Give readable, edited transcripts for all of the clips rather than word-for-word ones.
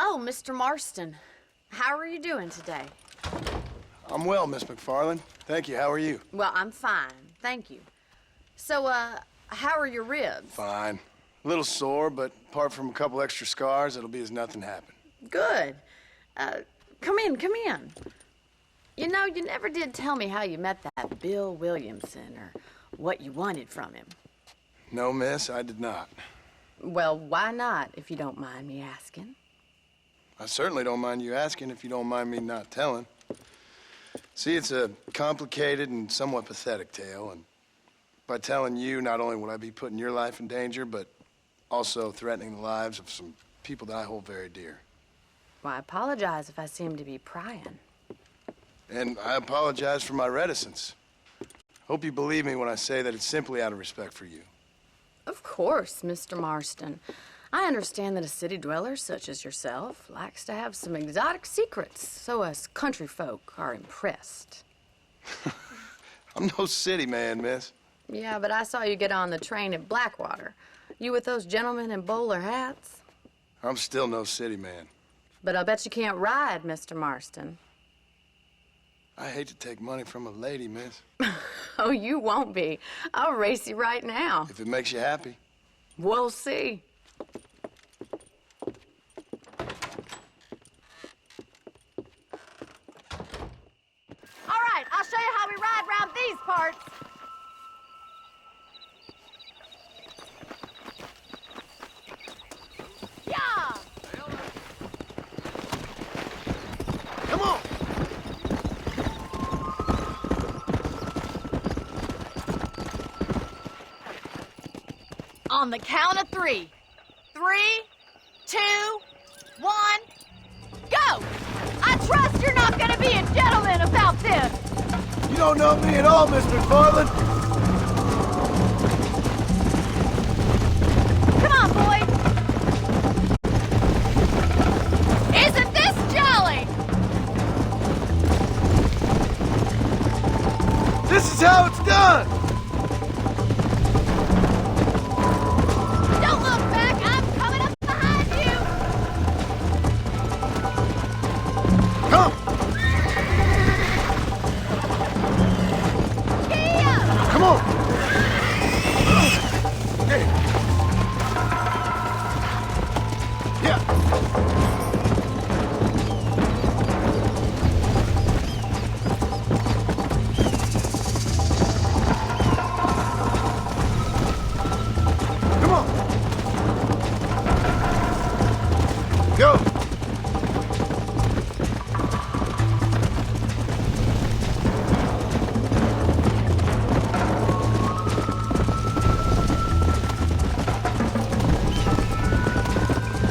Hello, Mr. Marston. How are you doing today? I'm well, Miss McFarland. Thank you. How are you? Well, I'm fine, thank you. So, how are your ribs? Fine. A little sore, but apart from a couple extra scars, it'll be as nothing happened. Good. Come in, come in. You know, you never did tell me how you met that Bill Williamson or what you wanted from him. No, miss, I did not. Well, why not, if you don't mind me asking? I certainly don't mind you asking if you don't mind me not telling. See, it's a complicated and somewhat pathetic tale, and by telling you, not only would I be putting your life in danger, but also threatening the lives of some people that I hold very dear. Well, I apologize if I seem to be prying. And I apologize for my reticence. Hope you believe me when I say that it's simply out of respect for you. Of course, Mr. Marston. I understand that a city dweller such as yourself likes to have some exotic secrets, so us country folk are impressed. I'm no city man, miss. Yeah, but I saw you get on the train at Blackwater. You with those gentlemen in bowler hats? I'm still no city man. But I bet you can't ride, Mr. Marston. I hate to take money from a lady, miss. Oh, you won't be. I'll race you right now. If it makes you happy. We'll see. All right, I'll show you how we ride around these parts. Yeah! Come on! On the count of 3. 3, 2, 1, go! I trust you're not gonna be a gentleman about this. You don't know me at all, Mr. McFarland. Come on, boys. Isn't this jolly? This is how it's done! Don't look back. I'm coming up behind you. Come! Gee up. Come on! Hey! Yeah! Come on! Go!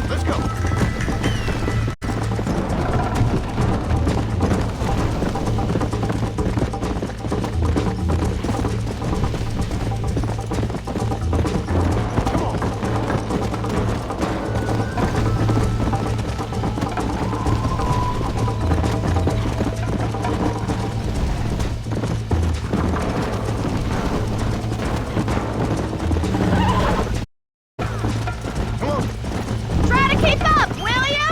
Let's go! Come on! Come on! Try to keep up, will ya?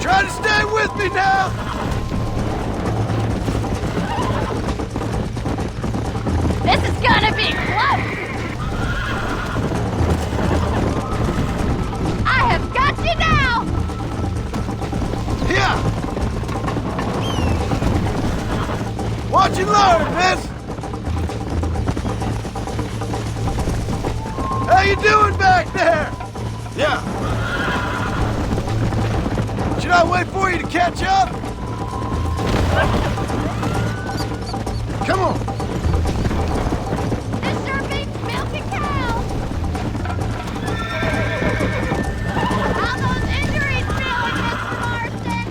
Try to stay with me now! This is gonna be close. I have got you now. Here! Watch and learn, miss! How you doing back there? Yeah. Should I wait for you to catch up? Come on. This sure beats milking cows. How those injuries feeling, Mr. Marston?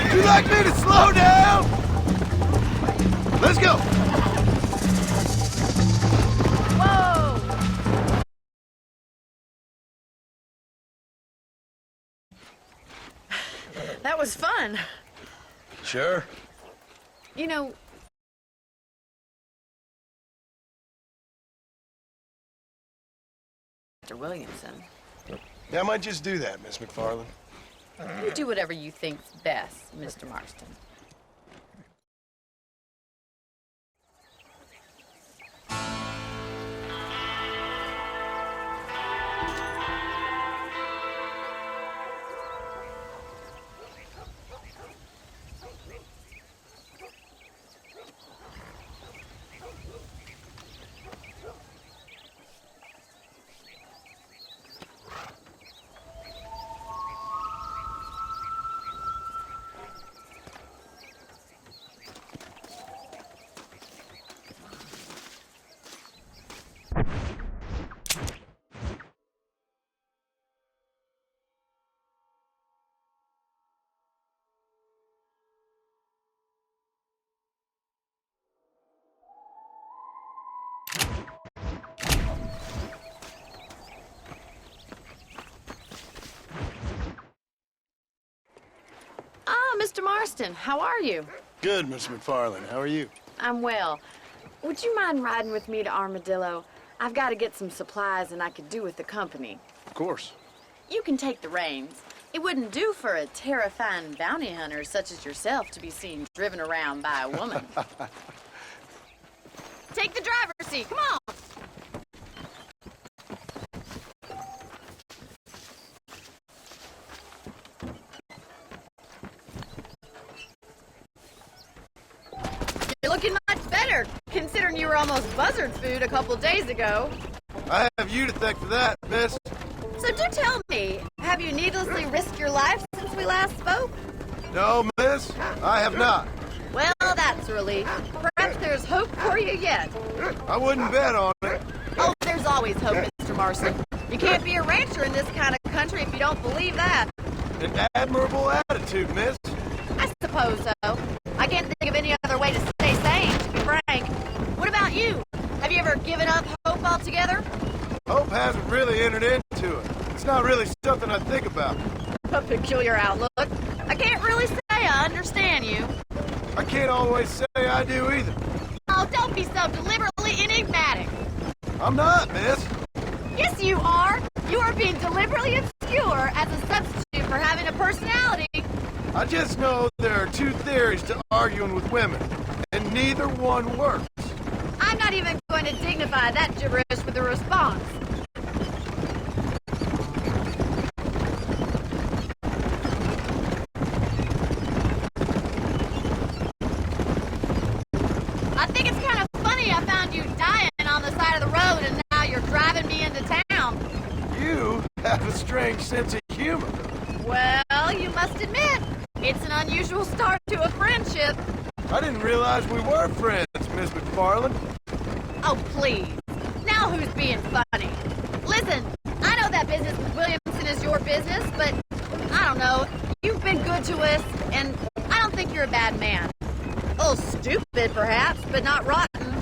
Would you like me to slow down? Let's go. Whoa! That was fun. Sure. You know, Mr. Williamson. Yeah, I might just do that, Miss McFarland. You do whatever you think's best, Mr. Marston. Ah, Mr. Marston, how are you? Good, Miss McFarland. How are you? I'm well. Would you mind riding with me to Armadillo? I've got to get some supplies and I could do with the company. Of course. You can take the reins. It wouldn't do for a terrifying bounty hunter such as yourself to be seen driven around by a woman. Take the driver's seat, come on! You're looking much better, considering you were almost buzzard food a couple days ago. I have you to thank for that, miss. So do tell me, have you needlessly risked your life since we last spoke? No, miss, I have not. Well, that's a relief. Perhaps there's hope for you yet. I wouldn't bet on it. Oh, there's always hope, Mr. Marston. You can't be a rancher in this kind of country if you don't believe that. An admirable attitude, miss. I suppose so. I can't think of any other way to stay sane, to be frank. What about you? Have you ever given up hope altogether? Hope hasn't really entered into it. It's not really something I think about. A peculiar outlook. I can't really say I understand you. I can't always say I do either. Oh, don't be so deliberately enigmatic. I'm not, miss. Yes, you are. You are being deliberately obscure as a substitute for having a personality. I just know there are two theories to arguing with women, and neither one works. I'm not even going to dignify that gibberish with a response. I think it's kind of funny I found you dying on the side of the road and now you're driving me into town. You have a strange sense of humor. Well, you must admit, it's an unusual start to a friendship. I didn't realize we were friends, Miss McFarland. Oh, please. Now who's being funny? Listen, I know that business with Williamson is your business, but I don't know. You've been good to us, and I don't think you're a bad man. A little stupid, perhaps, but not rotten.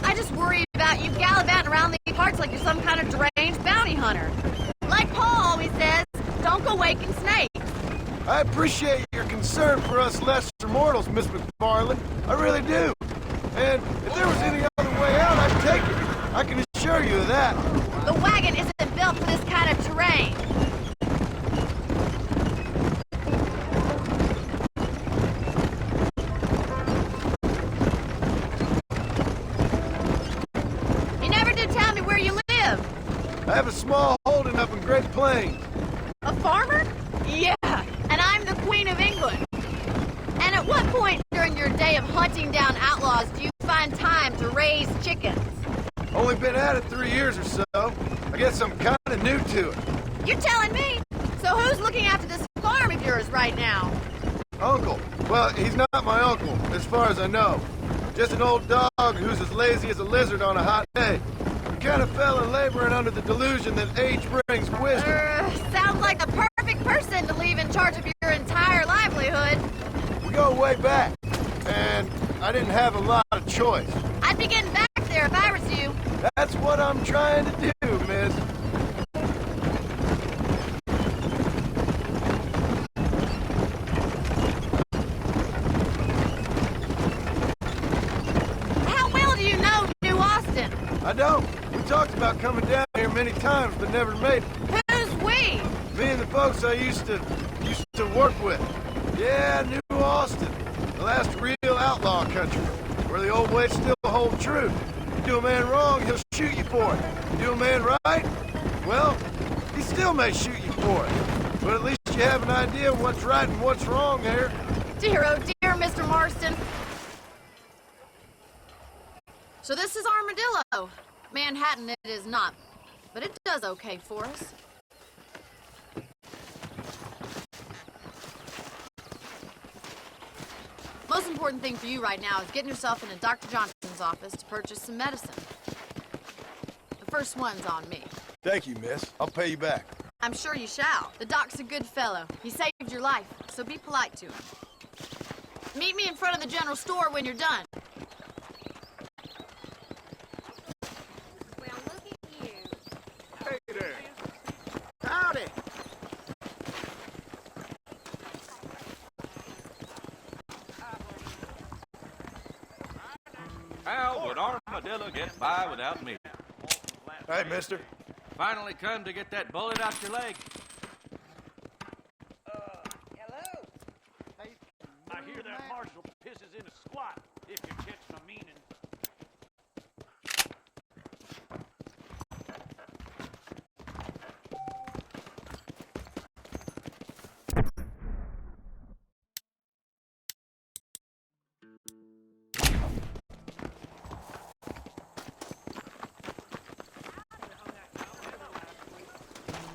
I just worry about you gallivanting around these parts like you're some kind of deranged bounty hunter. Like Paul always says, don't go waking snakes. I appreciate your concern for us lesser mortals, Miss McFarland. I really do. And if there was any other way out, I'd take it. I can assure you of that. The wagon isn't built for this kind of terrain. You never did tell me where you live. I have a small holding up in Great Plains. A farmer? Yeah, and I'm the Queen of England. And at what point during your day of hunting down outlaws do you find time to raise chickens? Only been at it 3 years or so. I guess I'm kind of new to it. You're telling me? So who's looking after this farm of yours right now? Uncle. Well, he's not my uncle, as far as I know. Just an old dog who's as lazy as a lizard on a hot day. The kind of fella laboring under the delusion that age brings wisdom. Sounds like the perfect person to leave in charge of your entire livelihood. We go way back, and I didn't have a lot of choice. I'd be getting back there if I was you. That's what I'm trying to do, miss. How well do you know New Austin? I don't. We talked about coming down here many times, but never made it. Who's we? Me and the folks I used to work with. Yeah, New Austin. The last real outlaw country, where the old ways still hold true. You do a man wrong, he'll shoot you for it. You do a man right, well, he still may shoot you for it. But at least you have an idea of what's right and what's wrong there. Dear, oh dear, Mr. Marston. So this is Armadillo. Manhattan it is not, but it does okay for us. Most important thing for you right now is getting yourself into Dr. Johnson's office to purchase some medicine. The first one's on me. Thank you, miss. I'll pay you back. I'm sure you shall. The doc's a good fellow. He saved your life, so be polite to him. Meet me in front of the general store when you're done. Well, look at you. Hey there. Howdy. How would Armadillo get by without me? Hey, mister. Finally come to get that bullet out your leg. Hello. I hear that marshal pisses in a squat, if you catch my meaning.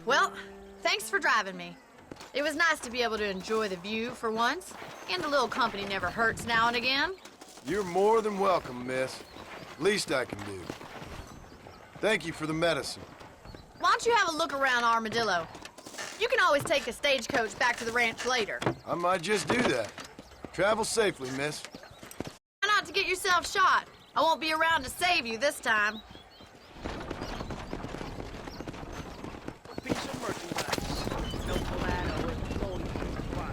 Well, thanks for driving me. It was nice to be able to enjoy the view for once, and a little company never hurts now and again. You're more than welcome, miss. Least I can do. Thank you for the medicine. Why don't you have a look around Armadillo? You can always take a stagecoach back to the ranch later. I might just do that. Travel safely, miss. Try not to get yourself shot. I won't be around to save you this time. A piece of merchandise. No Colado and gold supply.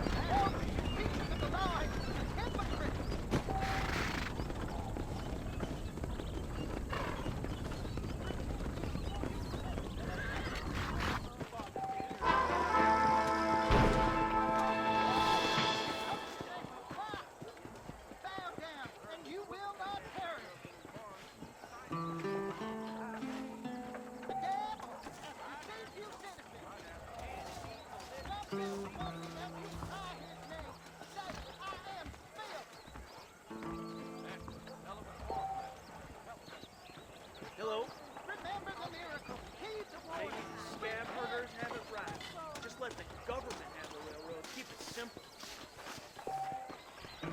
Hello? Remember the miracle. Heed the Maybe warning. the scab herders have it right. Just let the government have the railroad. Keep it simple.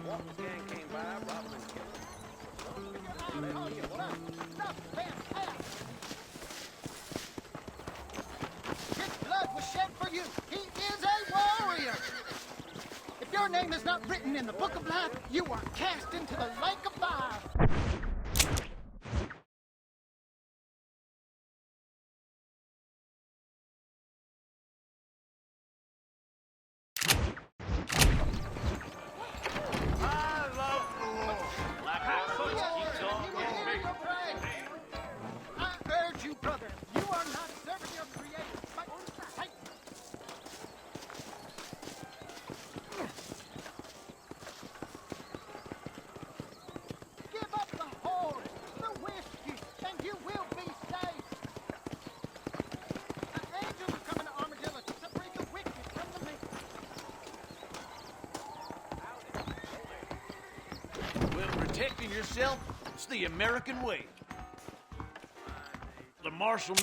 Walker's gang came by, robbed and killed him. Oh, yeah, what up? Stop, man, fast. His blood was shed for you. He is a warrior. If your name is not written in the book of life, you are cast into the lake of fire. I love the Lord. Like how coach keeps on getting bigger. I urge you, brother, you are not serving your creator, but Satan. Give up the whore, the whiskey, and you will be saved. The angels are coming to Armadillo to bring the wicked from the meek. Well, protecting yourself, it's the American way. The marshal...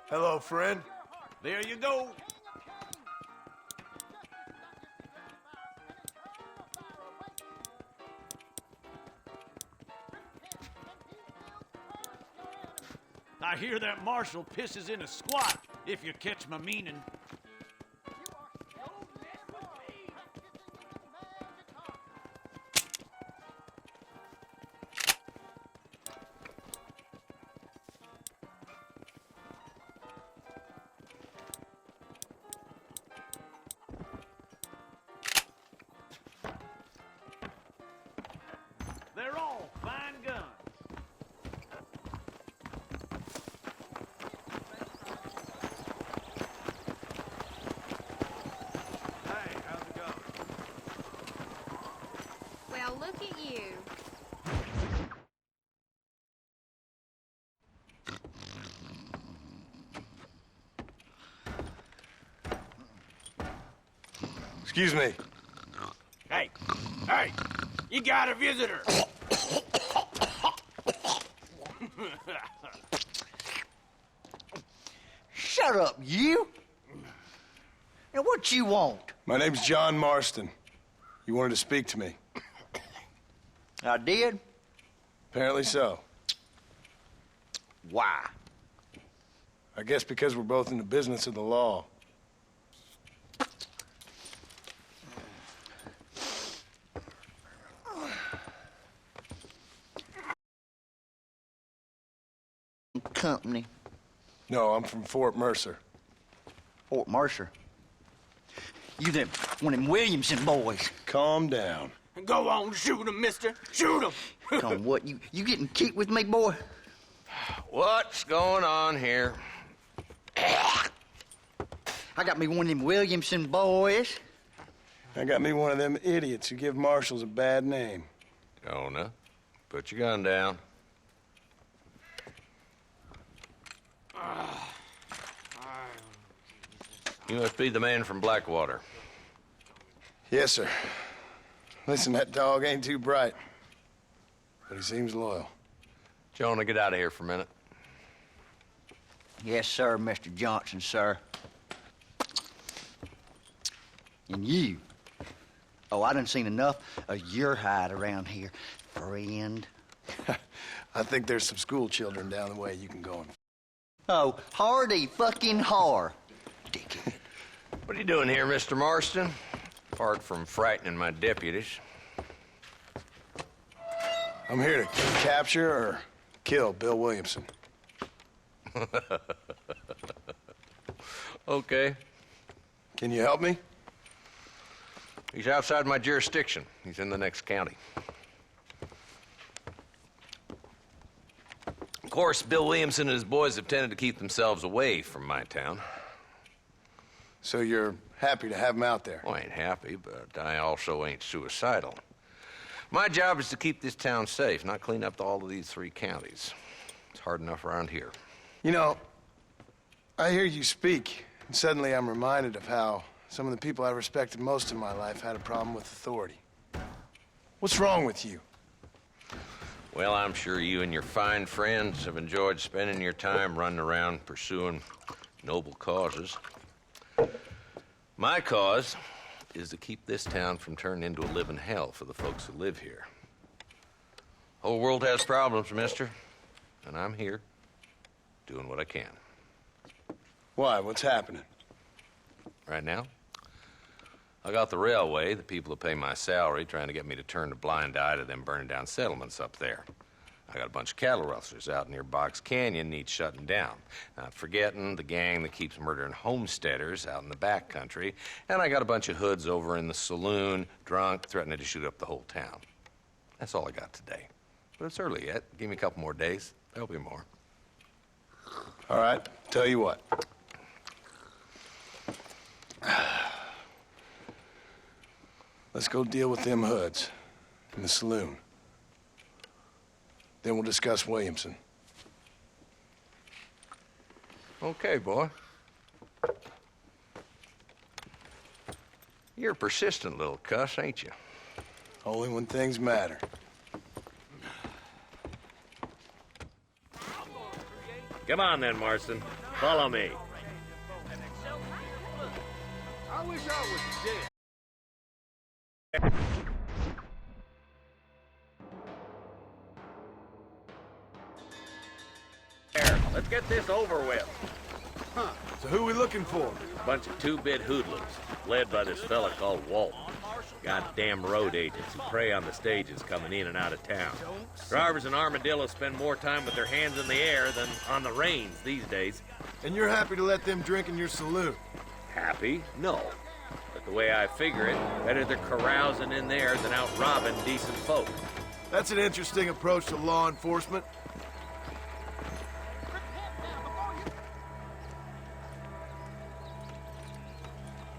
Hello, friend. There you go. I hear that marshal pisses in a squat, if you catch my meaning. They're all fine guns. Look at you. Excuse me. Hey, hey, you got a visitor. Shut up, you! And what you want? My name's John Marston. You wanted to speak to me. I did? Apparently so. Why? I guess because we're both in the business of the law. Company. No, I'm from Fort Mercer. Fort Mercer. You them one of them Williamson boys. Calm down. Go on, shoot him, mister. Shoot him. Come what, you getting cute with me, boy? What's going on here? I got me one of them Williamson boys. I got me one of them idiots who give marshals a bad name. Jonah, put your gun down. You must be the man from Blackwater. Yes, sir. Listen, that dog ain't too bright, but he seems loyal. Jonah, get out of here for a minute. Yes, sir, Mr. Johnson, sir. And you. Oh, I done seen enough of your hide around here, friend. I think there's some school children down the way you can go and... Oh, hardy fucking har. Dickhead. What are you doing here, Mr. Marston? Apart from frightening my deputies. I'm here to capture or kill Bill Williamson. Okay. Can you help me? He's outside my jurisdiction. He's in the next county. Of course, Bill Williamson and his boys have tended to keep themselves away from my town. So you're happy to have him out there? Well, I ain't happy, but I also ain't suicidal. My job is to keep this town safe, not clean up all of these 3 counties. It's hard enough around here. You know, I hear you speak, and suddenly I'm reminded of how some of the people I respected most in my life had a problem with authority. What's wrong with you? Well, I'm sure you and your fine friends have enjoyed spending your time running around pursuing noble causes. My cause is to keep this town from turning into a living hell for the folks who live here. Whole world has problems, mister, and I'm here doing what I can. Why? What's happening? Right now, I got the railway, the people who pay my salary, trying to get me to turn a blind eye to them burning down settlements up there. I got a bunch of cattle rustlers out near Box Canyon needs shutting down. Not forgetting the gang that keeps murdering homesteaders out in the back country. And I got a bunch of hoods over in the saloon, drunk, threatening to shoot up the whole town. That's all I got today. But it's early yet. Give me a couple more days. There'll be more. All right, tell you what. Let's go deal with them hoods in the saloon. Then we'll discuss Williamson. Okay, boy. You're a persistent little cuss, ain't you? Only when things matter. Come on then, Marston. Follow me. I wish I was dead. There, let's get this over with. So who are we looking for? Bunch of 2-bit hoodlums, led by this fella called Walton. Goddamn road agents who prey on the stages coming in and out of town. Drivers in Armadillo spend more time with their hands in the air than on the reins these days. And you're happy to let them drink in your saloon? Happy? No. But the way I figure it, better they're carousing in there than out robbing decent folk. That's an interesting approach to law enforcement.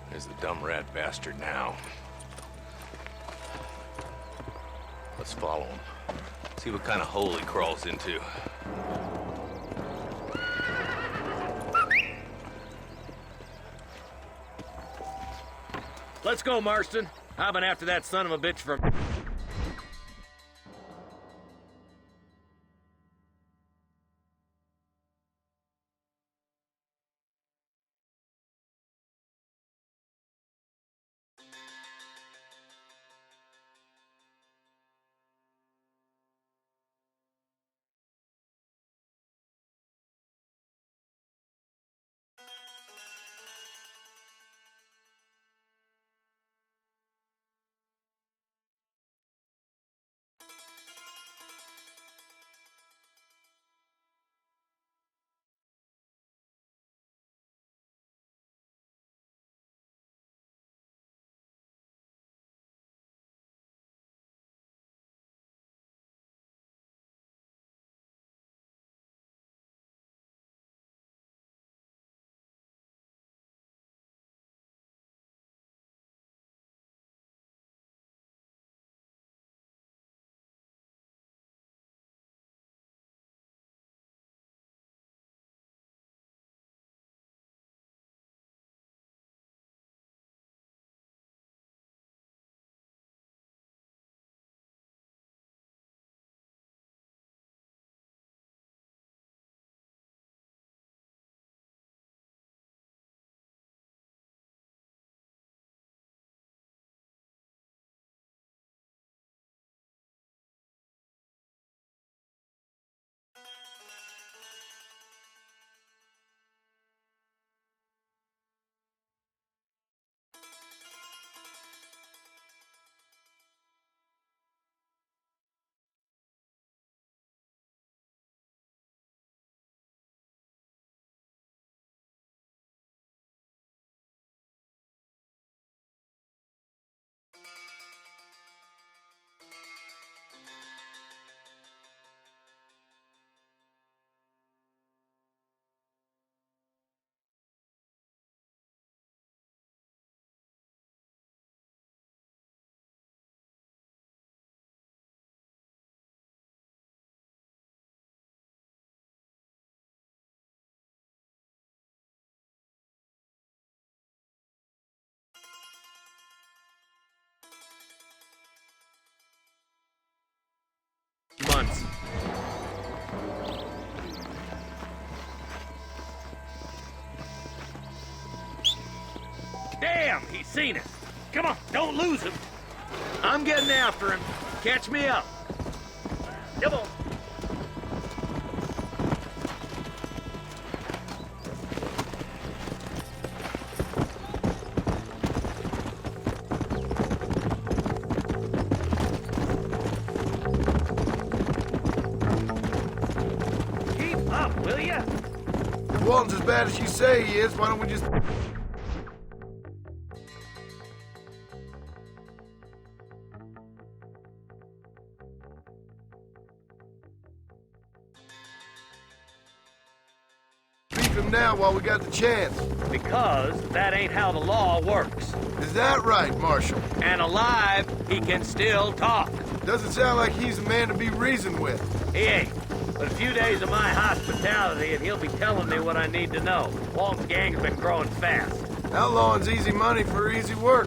There's the dumb rat bastard now. Let's follow him. See what kind of hole he crawls into. Let's go, Marston. I've been after that son of a bitch for... months. Damn, he's seen us. Come on, don't lose him. I'm getting after him. Catch me up. Come on. Keep up, will ya? If Walton's as bad as you say he is, why don't we just... him now while we got the chance. Because that ain't how the law works. Is that right, Marshal? And alive, he can still talk. Doesn't sound like he's a man to be reasoned with. He ain't. But a few days of my hospitality and he'll be telling me what I need to know. Walton's gang's been growing fast. Outlawing's easy money for easy work.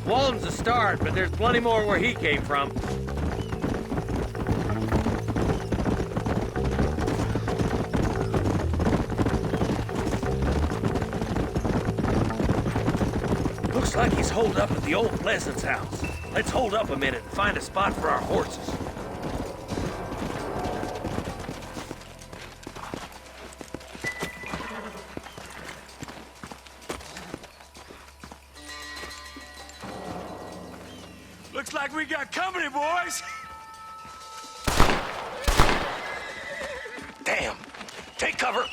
Walton's a start, but there's plenty more where he came from. Looks like he's holed up at the old Pleasance house. Let's hold up a minute and find a spot for our horses. Looks like we got company, boys. Damn. Take cover.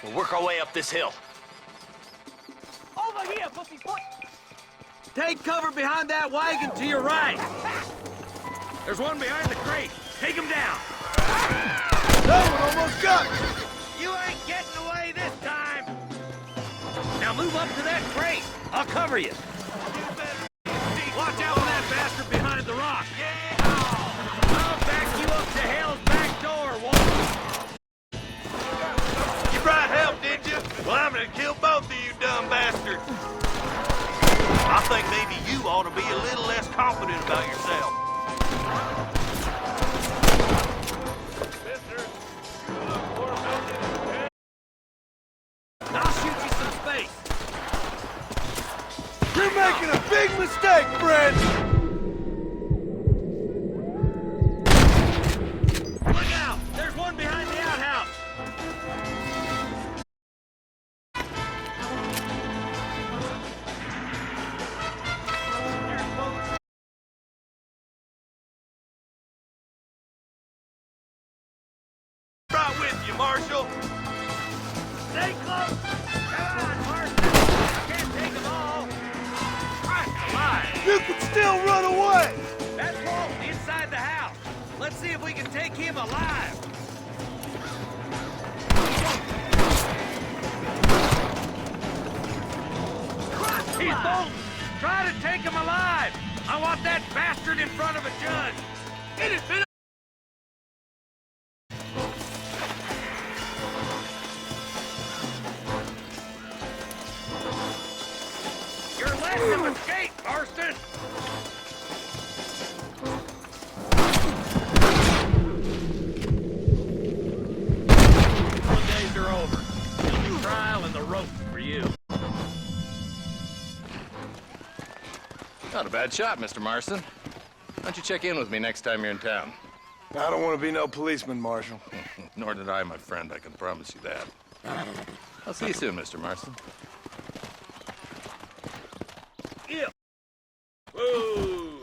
We'll work our way up this hill. Over here, pussyfoot! Take cover behind that wagon to your right. There's one behind the crate. Take him down. That one almost got me. You ain't getting away this time. Now move up to that crate. I'll cover you. Watch out for that bastard behind the rock. I'll back you up to hell's back door, Walt. You brought help, did you? Well, I'm gonna kill both of you dumb bastards. I think maybe you ought to be a little less confident about yourself. I'll shoot you some space. You're making a big mistake, Fred! Look out! There's one behind the outhouse. Right with you, Marshal. Stay close. Come on, Marston. I can't take them all. I'm alive. You can still run away! That's Walt inside the house. Let's see if we can take him alive. He's bolting. Try to take him alive. I want that bastard in front of a judge. It has been. You're letting him escape, Marston. The days are over. The trial and the rope for you. Not a bad shot, Mr. Marston. Why don't you check in with me next time you're in town? I don't want to be no policeman, Marshal. Nor did I, my friend. I can promise you that. I'll see you soon, Mr. Marston. Yeah. Whoa.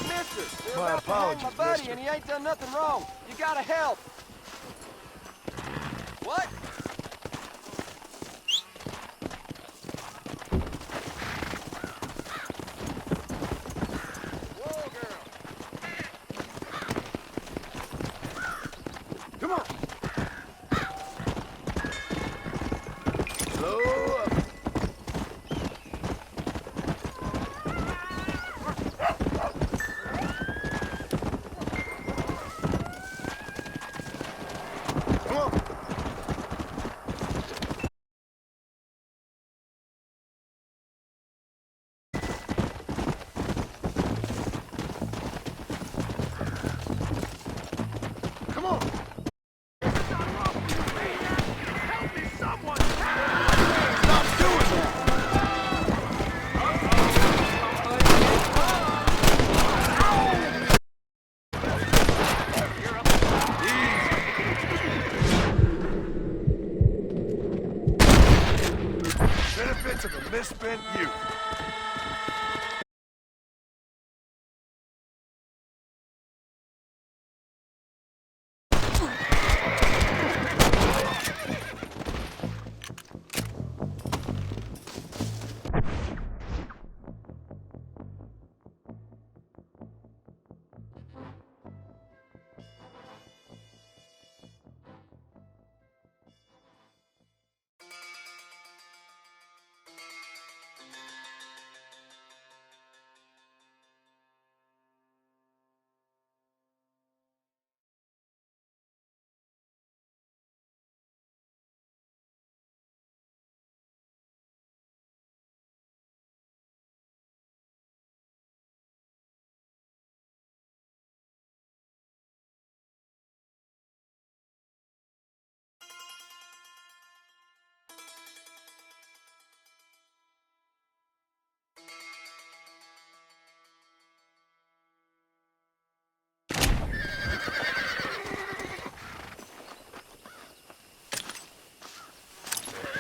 Mister, My apologies, my buddy, mister. and he ain't done nothing wrong. You gotta help. What? Whoa, girl. Come on. Slow up. Come on. Come on. misspent youth.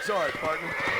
Sorry, partner.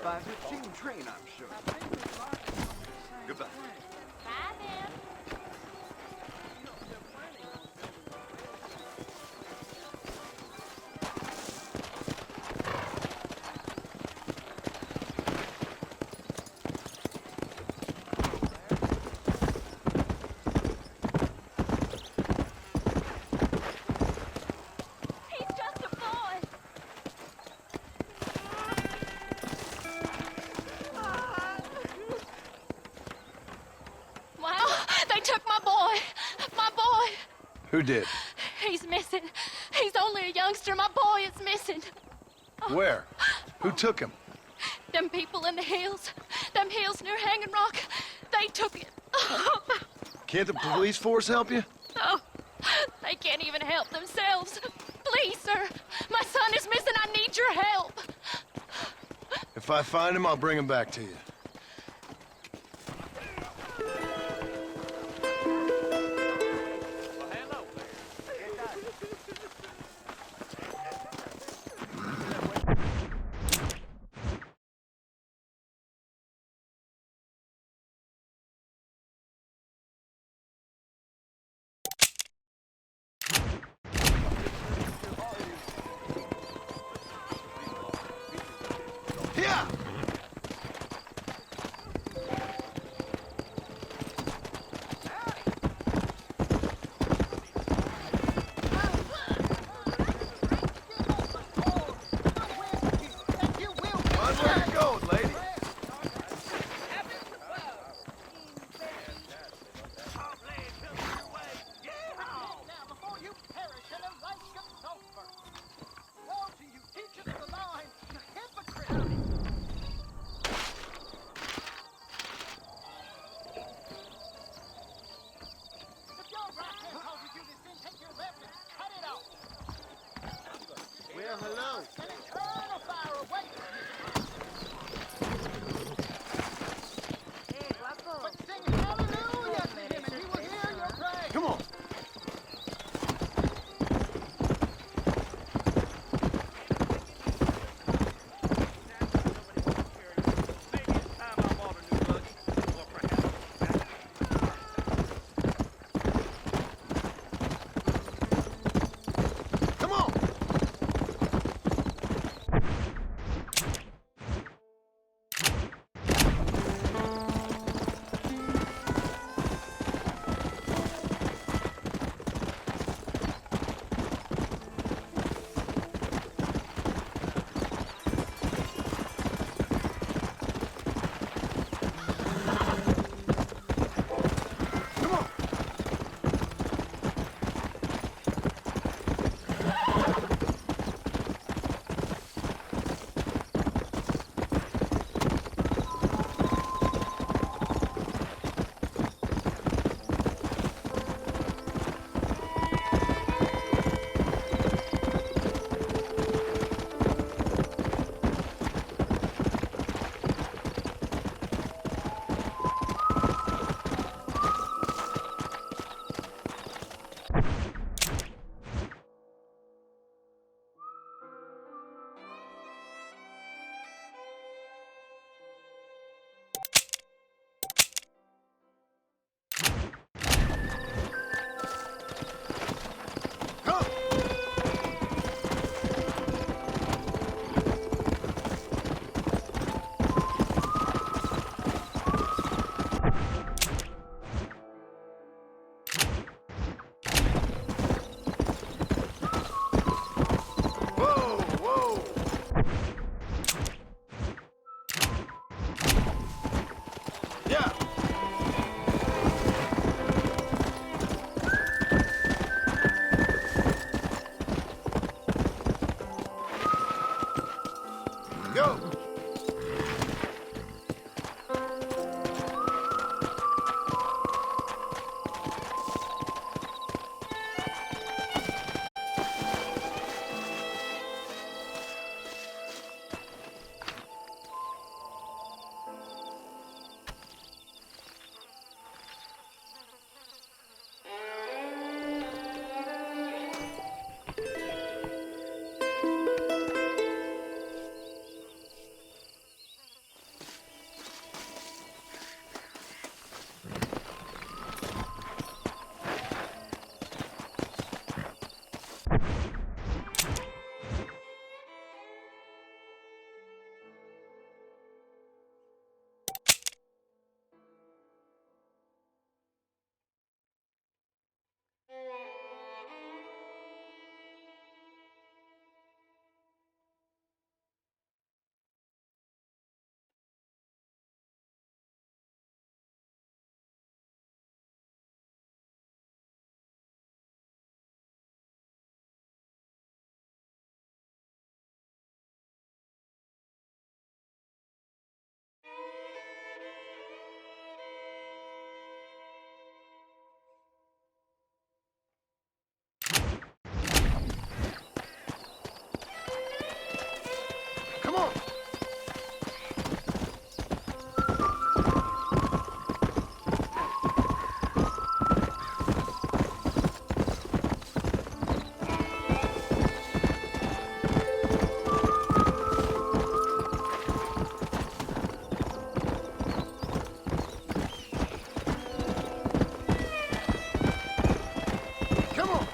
by a routine train, I'm sure. Goodbye. Bye, then. He's just a boy. Wow, they took my boy. My boy. Who did? He's missing. He's only a youngster. My boy is missing. Where? Who took him? Them people in the hills. Them hills near Hanging Rock. They took it. Can't the police force help you? Oh, they can't even help themselves. Please, sir. My son is missing. I need your help. If I find him, I'll bring him back to you. Well, hello there. Yeah! Watch where you're going, lady. Now, before you perish in a lake of sulfur. Woe to you, teachers of the line, you hypocrites! If your right hand calls you do this sin, take your left and cut it off. Well, hello. An eternal fire awaits you. But sing hallelujah to him, and he will hear your praise. Come on. Maybe it's time I bought a new buggy. Or perhaps Come on. Come on. Come. Whoa, whoa. Yeah. Go. Come on. Come on.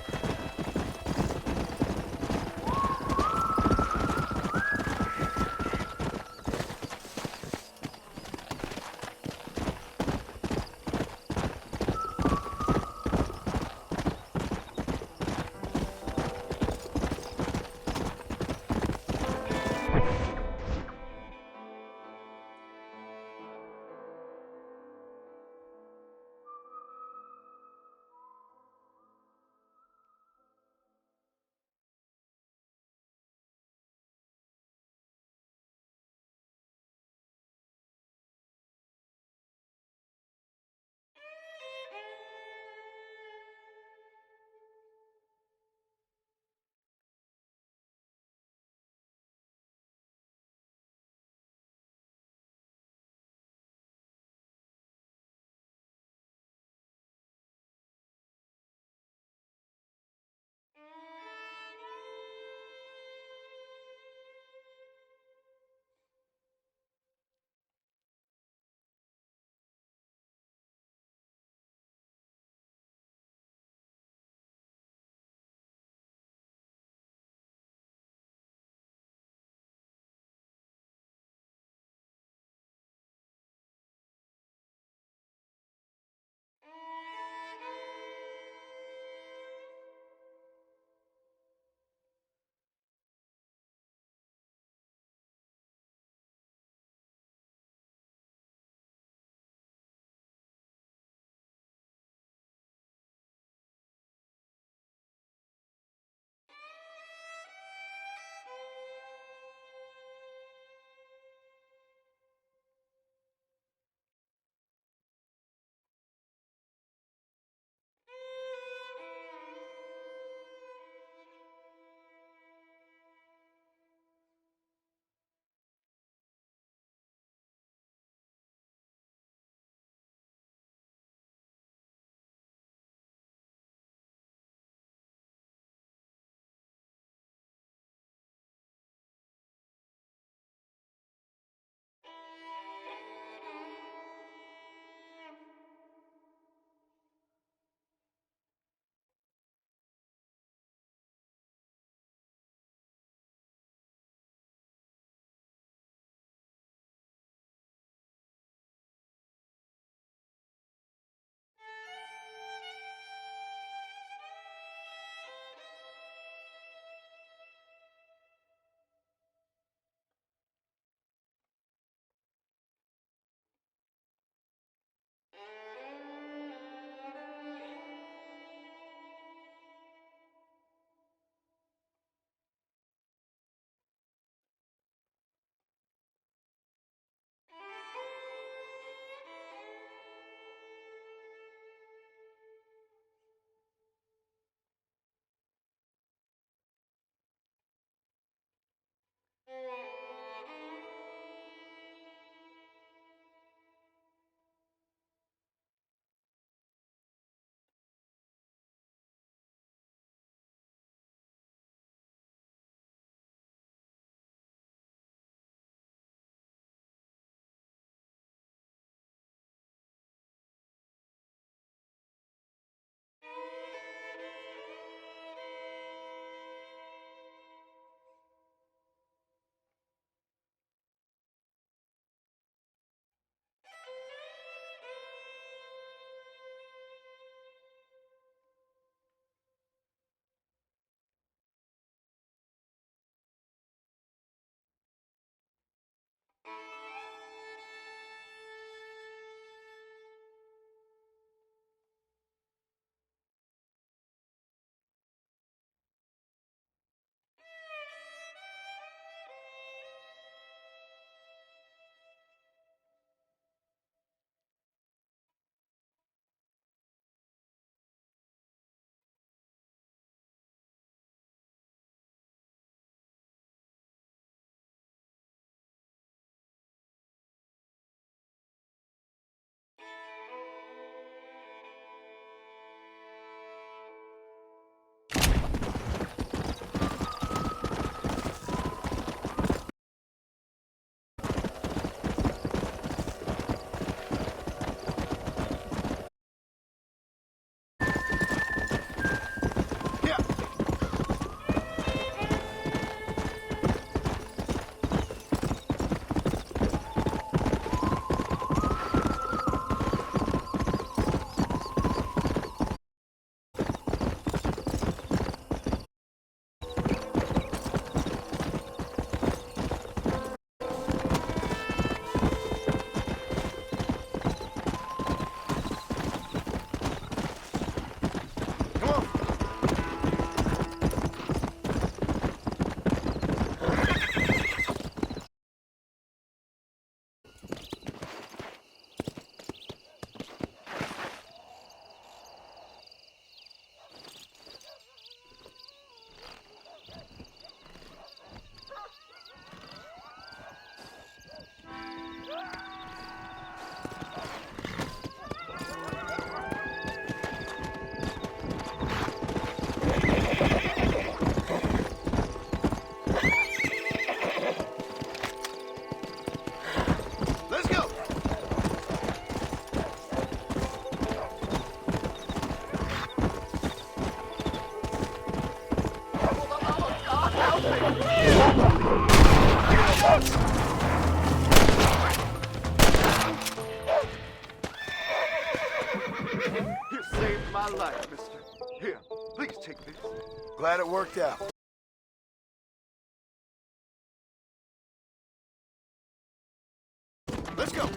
You saved my life, mister. Here, please take this. Glad it worked out. Let's go.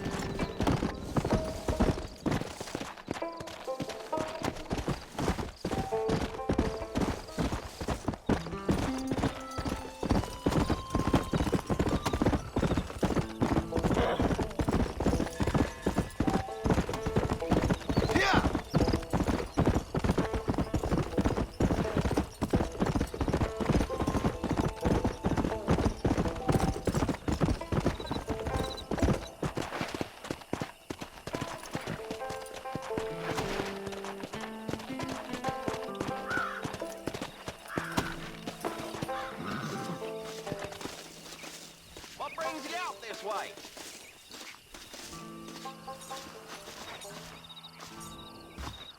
What brings you out this way?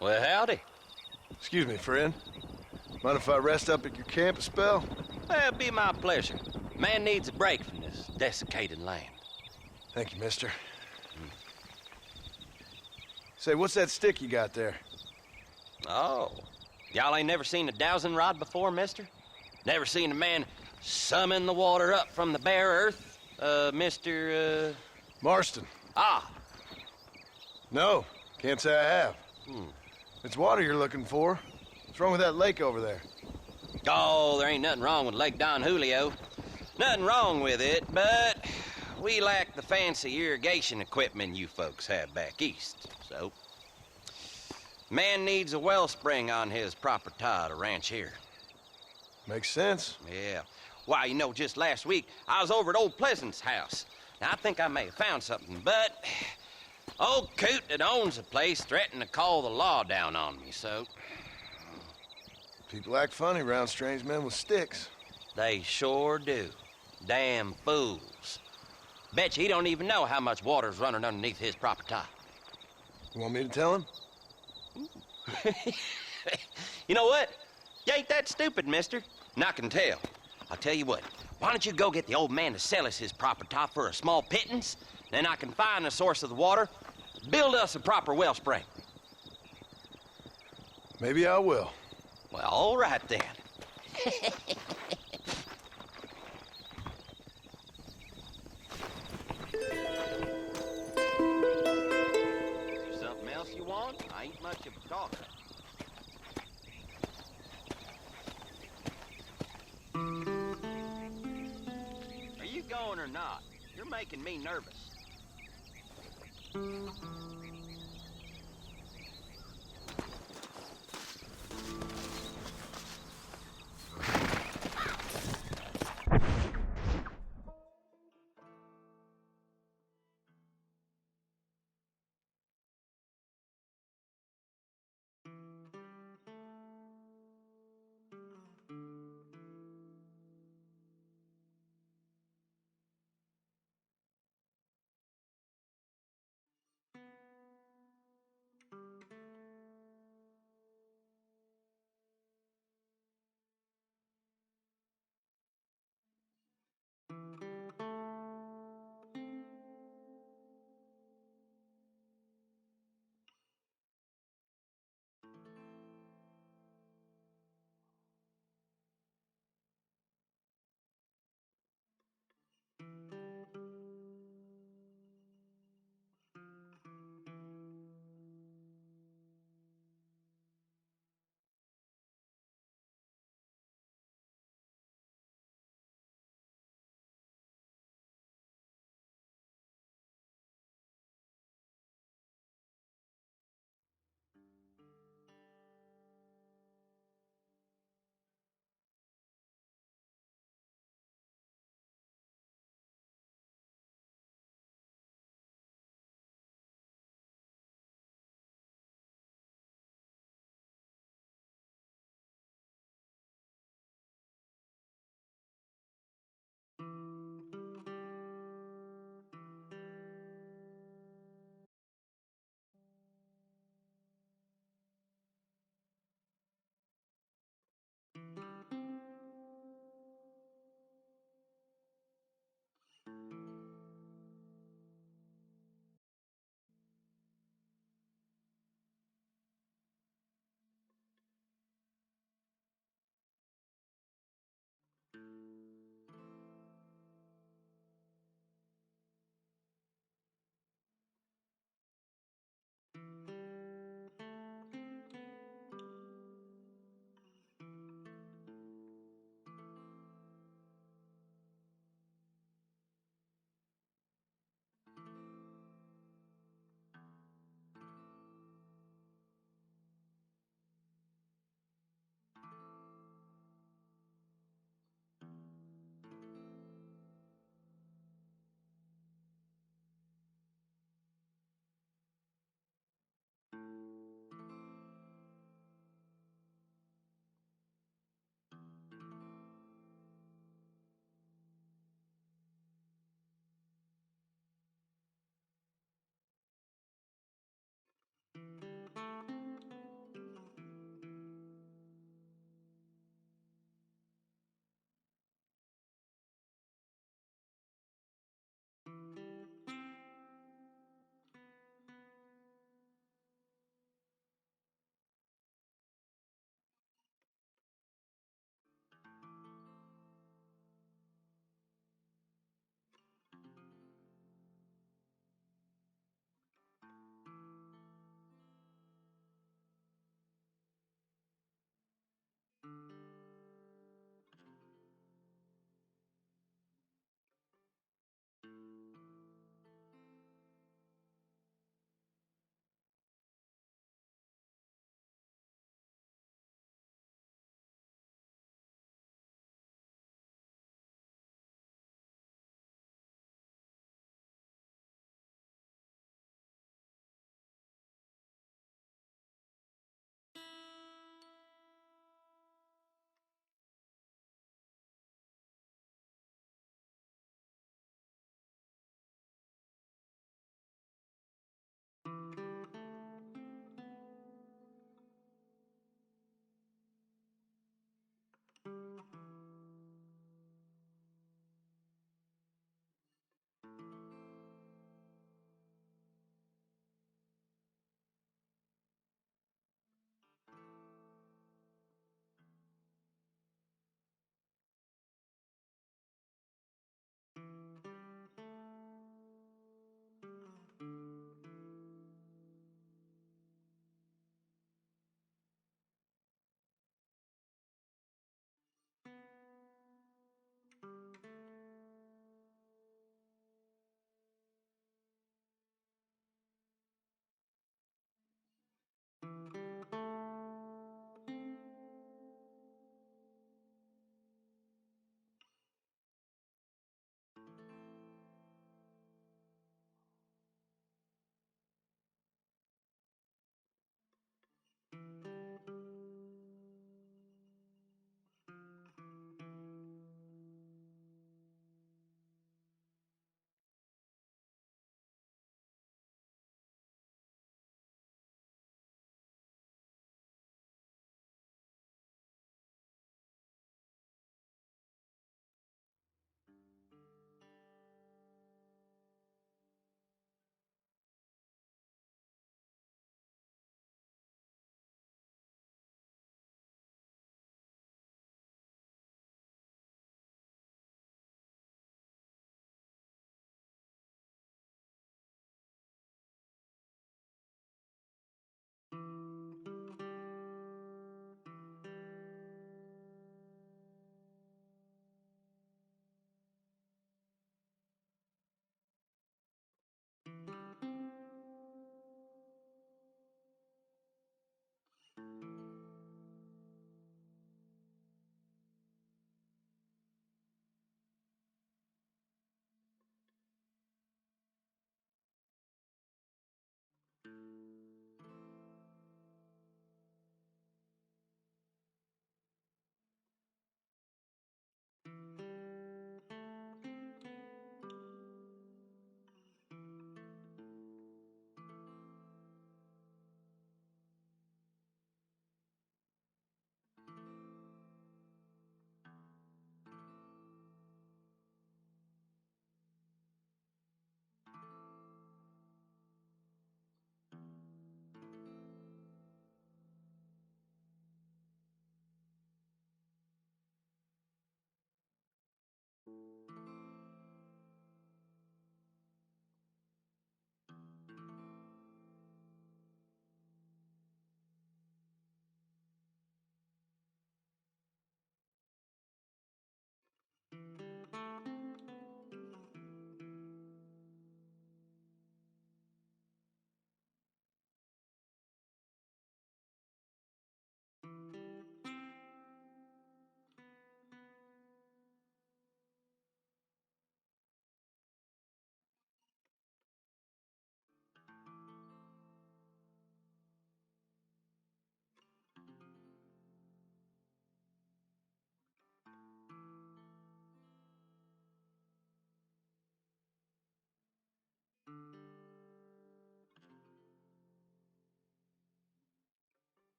Well, howdy. Excuse me, friend. Mind if I rest up at your camp a spell? Well, it'd be my pleasure. Man needs a break from this desiccated land. Thank you, mister. Say, what's that stick you got there? Oh, y'all ain't never seen a dowsing rod before, mister? Never seen a man summon the water up from the bare earth? Mr. Marston. Ah, No, can't say I have. It's water you're looking for. What's wrong with that lake over there? oh, there ain't nothing wrong with Lake Don Julio. Nothing wrong with it, but we lack the fancy irrigation equipment you folks have back east, so... Man needs a wellspring on his property to ranch here. Makes sense. Yeah. Why, you know, just last week, I was over at old Pleasant's house. Now, I think I may have found something, but... Old coot that owns the place threatened to call the law down on me, so... People act funny around strange men with sticks. They sure do. Damn fools. Bet you he don't even know how much water's running underneath his property. You want me to tell him? You know what? You ain't that stupid, mister. And I can tell. I'll tell you what. Why don't you go get the old man to sell us his property for a small pittance? Then I can find the source of the water, build us a proper wellspring. Maybe I will. Well, all right then. Is there something else you want? I ain't much of a talker. Are you going or not? You're making me nervous.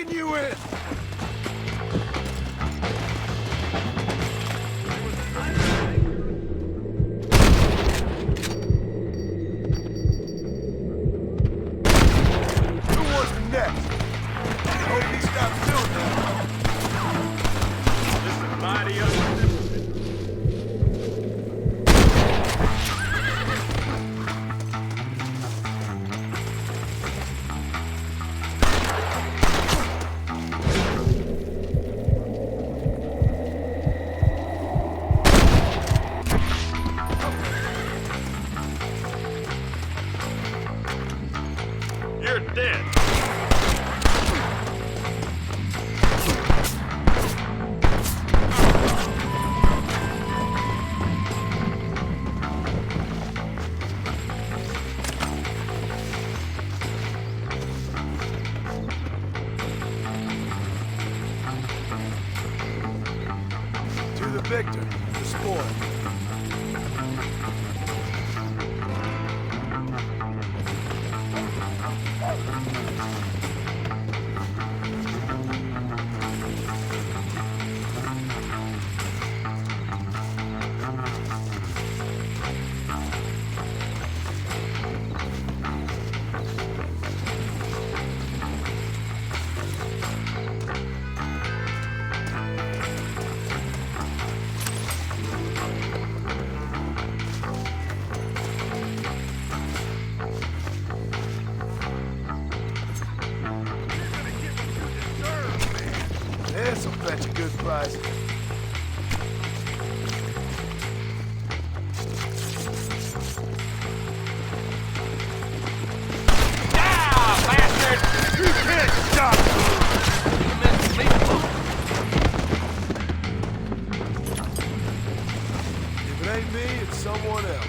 letting you in! Who wants the next? I hope he stops doing that. This is mighty unsimple. You're dead. To the victor, the spoil. This'll fetch a good price. You can't stop If it ain't me, it's someone else.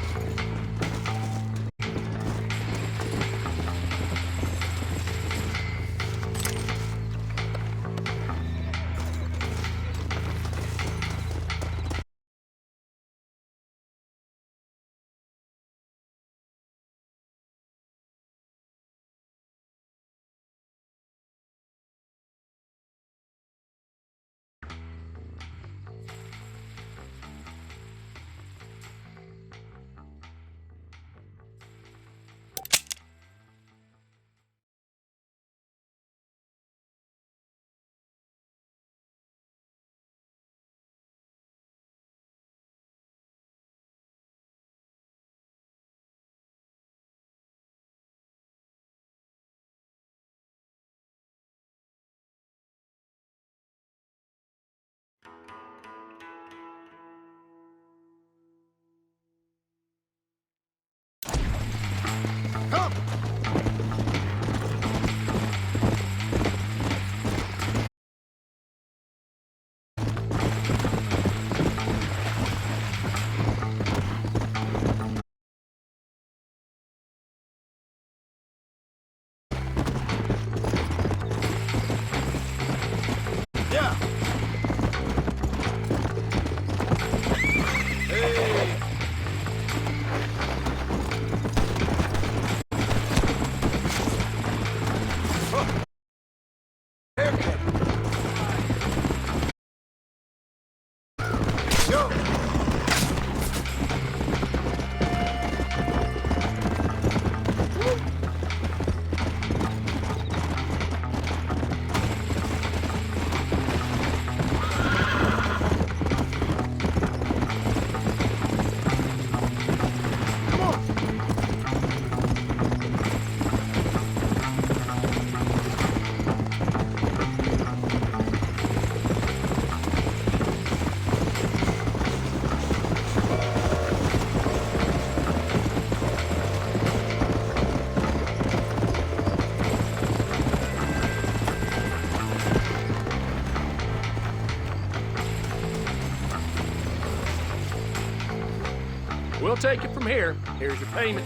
We'll take it from here. Here's your payment.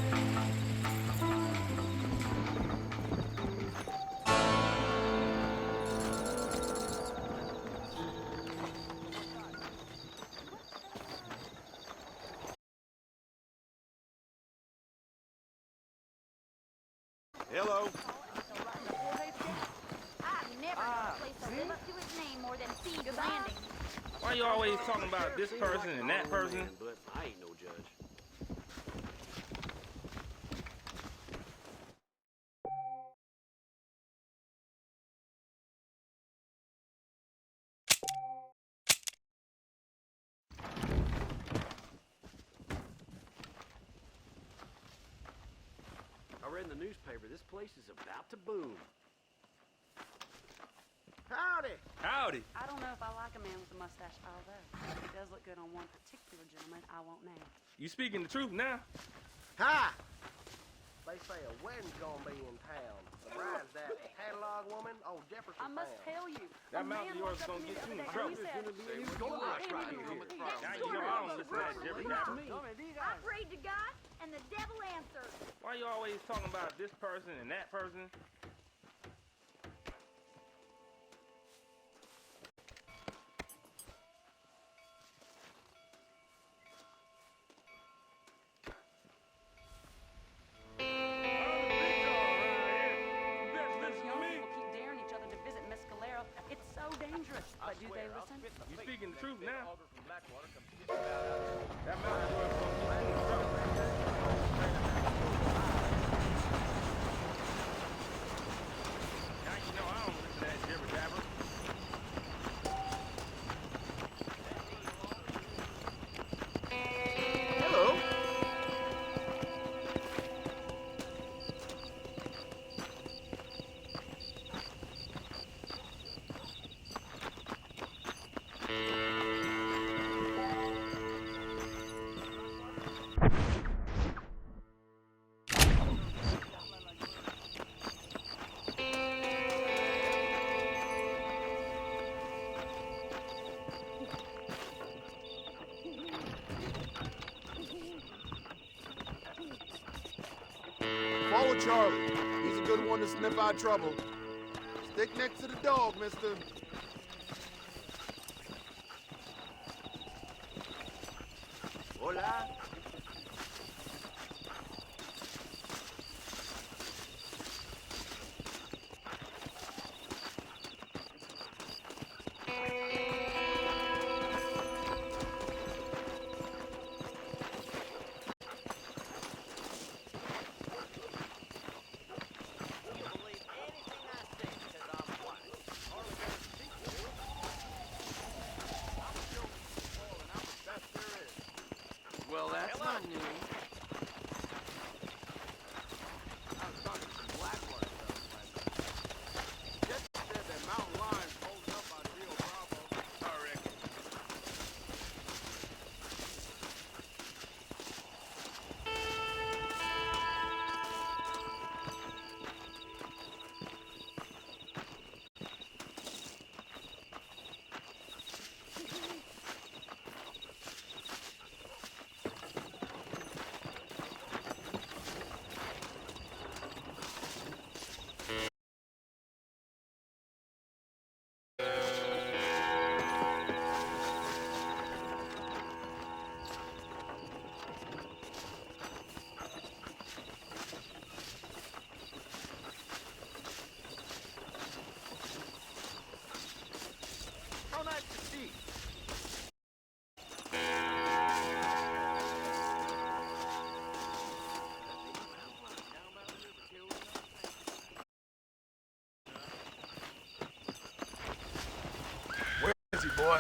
Hello. I've never Why you always talking about this person and that person? But I ain't no judge. I read in the newspaper this place is about to boom. Howdy. Howdy. I don't know if I like a man with a mustache, although it does look good on one particular gentleman I won't name. You speaking the truth now? Hi. They say a wedding's gonna be in town. The bride's that catalog woman on Jefferson I must Town. tell you, That a mouth man of yours walked up gonna to me get the you in other day trouble. and he said, Now you know I don't listen to that jibber jabber. I prayed to God, and the devil answered. Why you always talking about this person and that person? these young people keep daring each other to visit Mescalero. It's so dangerous. But do they listen? You speaking the truth now? That mouth of yours gonna get you in trouble. Now you know I don't listen to that jibber jabber. Hello. Follow Charlie. He's a good one to sniff out trouble. Stick next to the dog, mister. Hola. Well, that's not new. I was talking to some Blackwater fellas last night. Jesse said that mountain lions holding up by Rio Bravo. I reckon. How nice to see. Where is he, boy?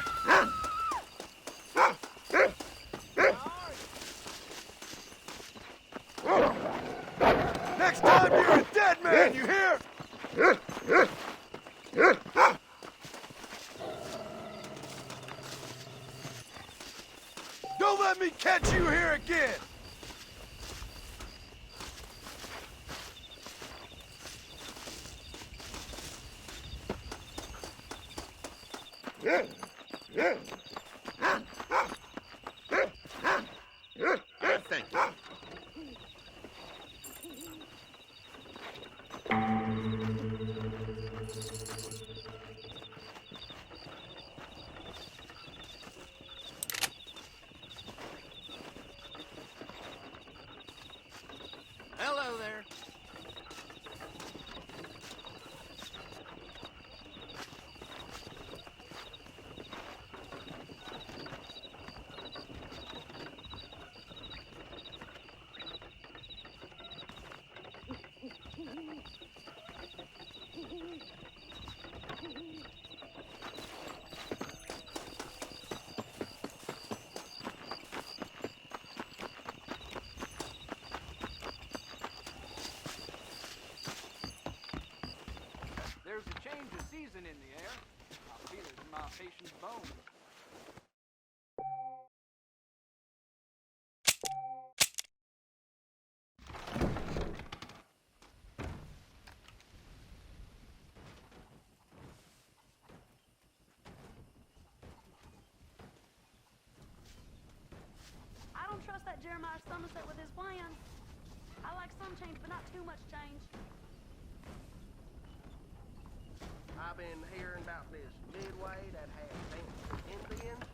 Next time you're a dead man, you hear? Don't let me catch you here again! Thank you. Hello there. Jeremiah Somerset with his plans. I like some change, but not too much change. I've been hearing about this Midway that has Indians.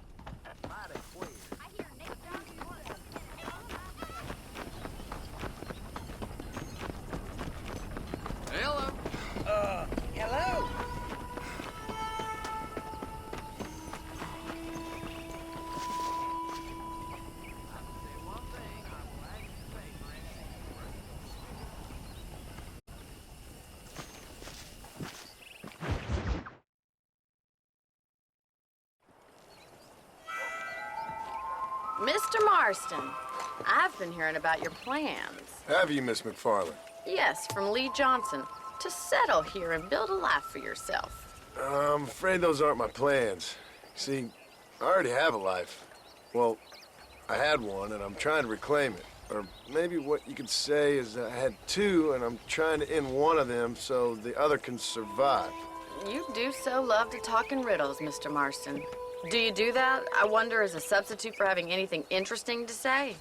Mighty queer. I hear Nick Johnson wants to. Hello. Hello? Mr. Marston, I've been hearing about your plans. Have you, Miss McFarland? Yes, from Lee Johnson. To settle here and build a life for yourself. I'm afraid those aren't my plans. See, I already have a life. Well, I had one, and I'm trying to reclaim it. Or maybe what you could say is I had two, and I'm trying to end one of them so the other can survive. You do so love to talk in riddles, Mr. Marston. Do you do that, I wonder, as a substitute for having anything interesting to say?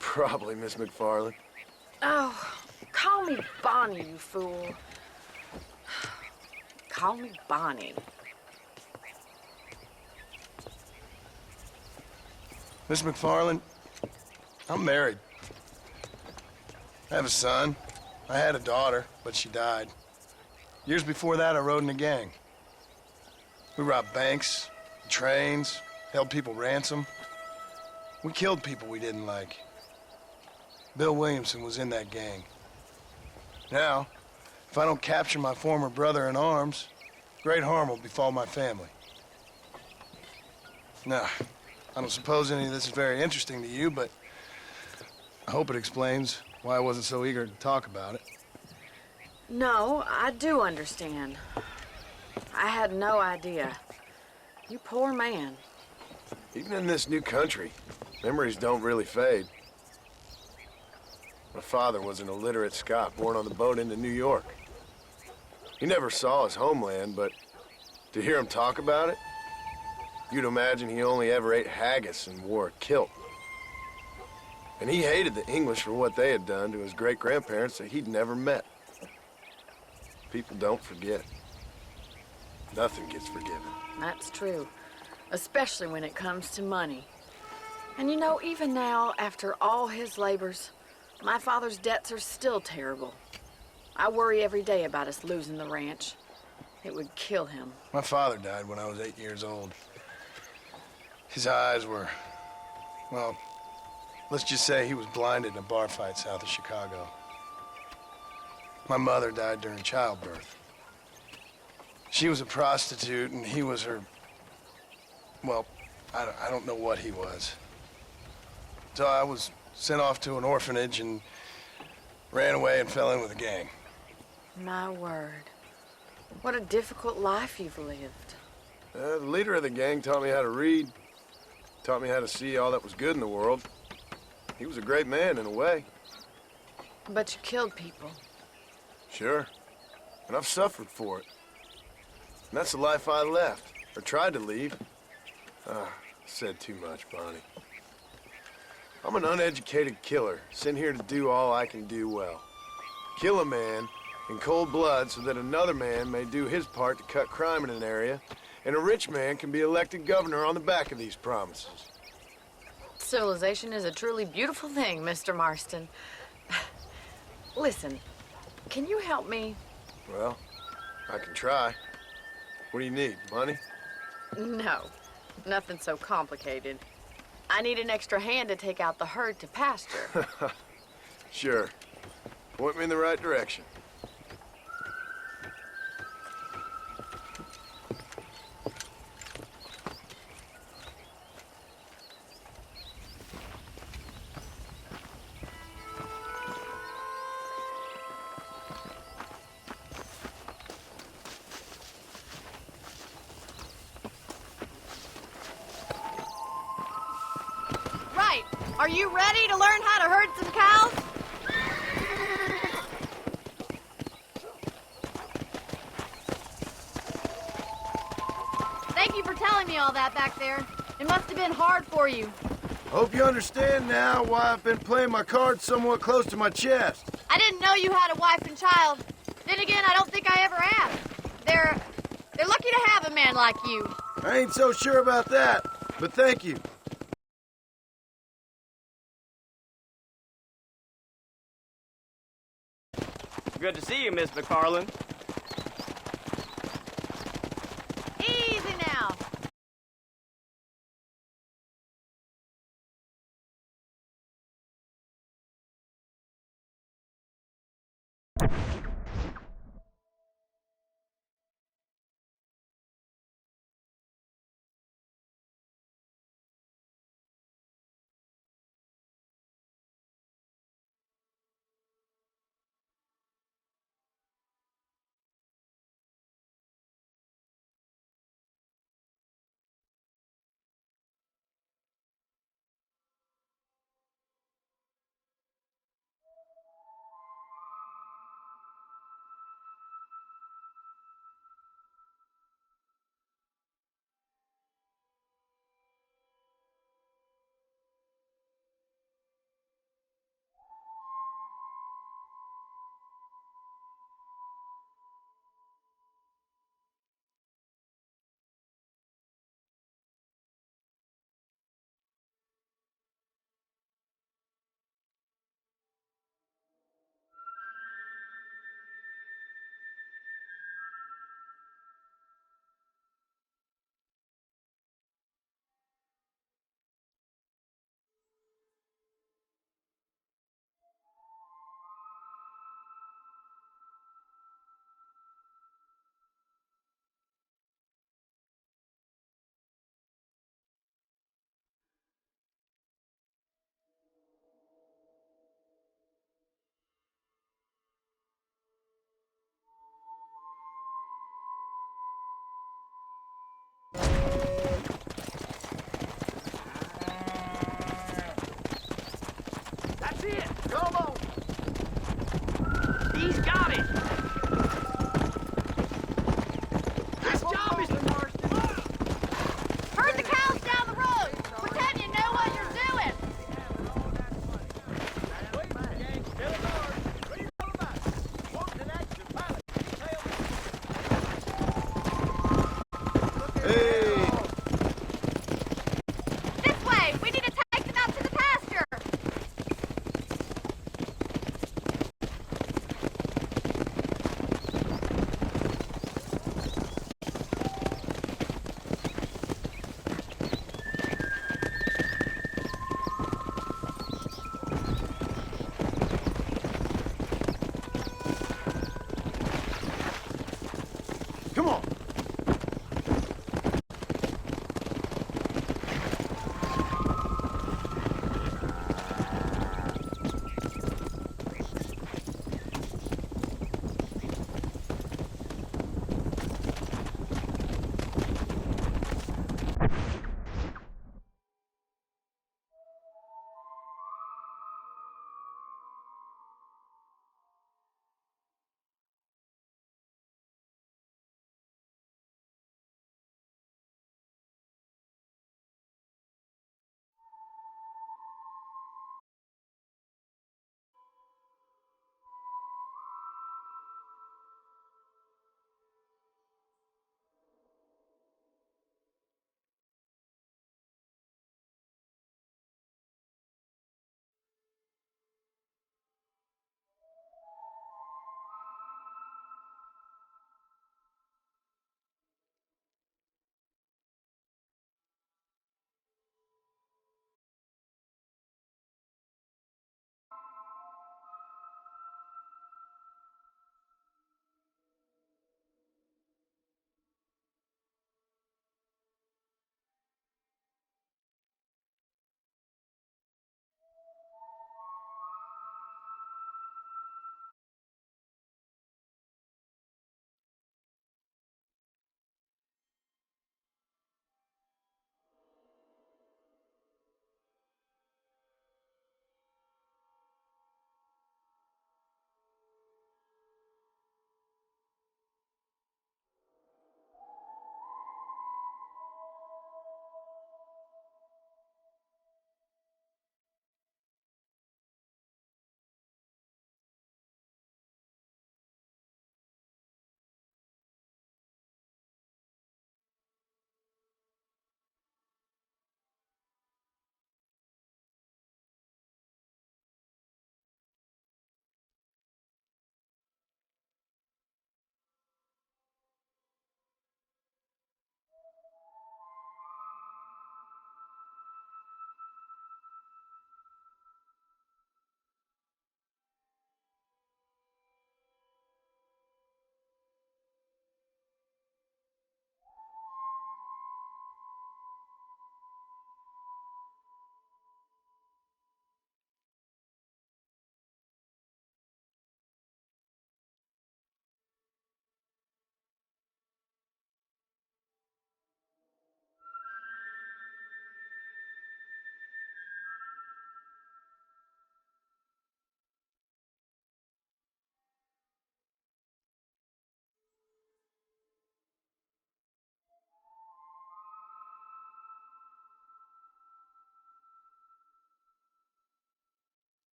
Probably, Miss McFarland. Oh, call me Bonnie, you fool. Call me Bonnie. Miss McFarland, I'm married. I have a son. I had a daughter, but she died. Years before that, I rode in a gang. We robbed banks, trains, held people ransom. We killed people we didn't like. Bill Williamson was in that gang. Now, if I don't capture my former brother in arms, great harm will befall my family. Now, I don't suppose any of this is very interesting to you, but I hope it explains why I wasn't so eager to talk about it. No, I do understand. I had no idea. You poor man. Even in this new country, memories don't really fade. My father was an illiterate Scot born on the boat into New York. He never saw his homeland, but to hear him talk about it, you'd imagine he only ever ate haggis and wore a kilt. And he hated the English for what they had done to his great-grandparents that he'd never met. People don't forget. Nothing gets forgiven. That's true, especially when it comes to money. And you know, even now, after all his labors, my father's debts are still terrible. I worry every day about us losing the ranch. It would kill him. My father died when I was 8 years old. His eyes were, well, let's just say he was blinded in a bar fight south of Chicago. My mother died during childbirth. She was a prostitute, and he was her, well, I don't know what he was. So I was sent off to an orphanage and ran away and fell in with a gang. My word. What a difficult life you've lived. The leader of the gang taught me how to read, taught me how to see all that was good in the world. He was a great man in a way. But you killed people. Sure. And I've suffered for it. And that's the life I left, or tried to leave. Said too much, Bonnie. I'm an uneducated killer, sent here to do all I can do well. Kill a man in cold blood so that another man may do his part to cut crime in an area, and a rich man can be elected governor on the back of these promises. Civilization is a truly beautiful thing, Mr. Marston. Listen, can you help me? Well, I can try. What do you need, money? No, nothing so complicated. I need an extra hand to take out the herd to pasture. Sure. Point me in the right direction. Right. Are you ready to learn how to herd some cows? Thank you for telling me all that back there. It must have been hard for you. Hope you understand now why I've been playing my cards somewhat close to my chest. I didn't know you had a wife and child. Then again, I don't think I ever have. They're lucky to have a man like you. I ain't so sure about that, but thank you. Good to see you, Miss McCarlin. Easy now. That's it. Come on. He's got it. Nice job, Mr. Marston. Herd the cows down the road. Pretend you know what you're doing. Hey! This way. We need to take them out to the pasture.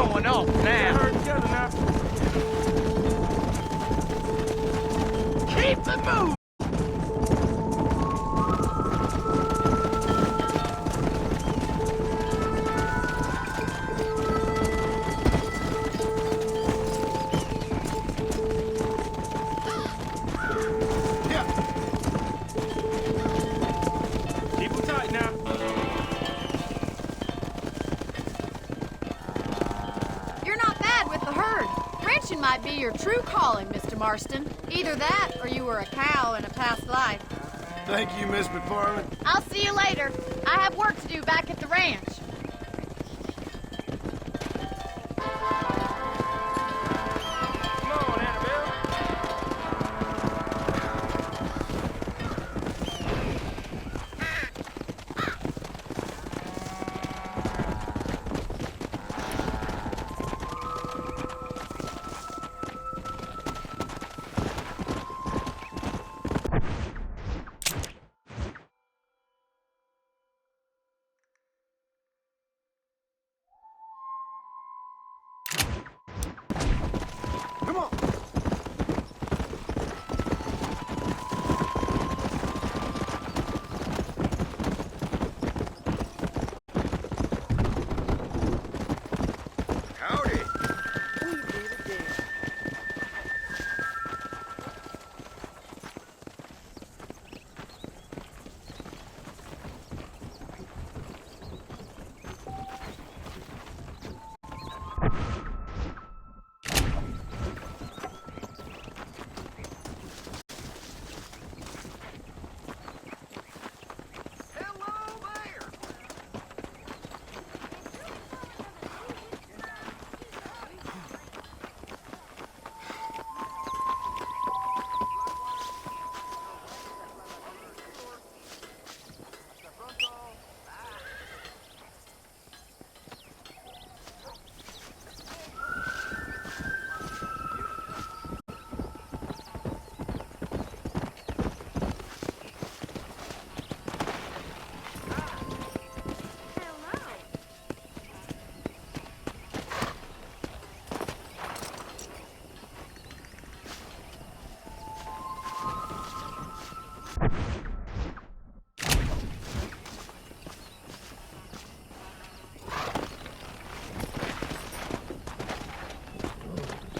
showing off now. Hurt each other now. Keep it moving. Keep them tight now. You're not bad with the herd. Ranching might be your true calling, Mr. Marston. Either that, or you were a cow in a past life. Thank you, Miss McFarland. I'll see you later. I have work to do back at the ranch. Come on, Annabelle. Come on. Howdy. Hello there.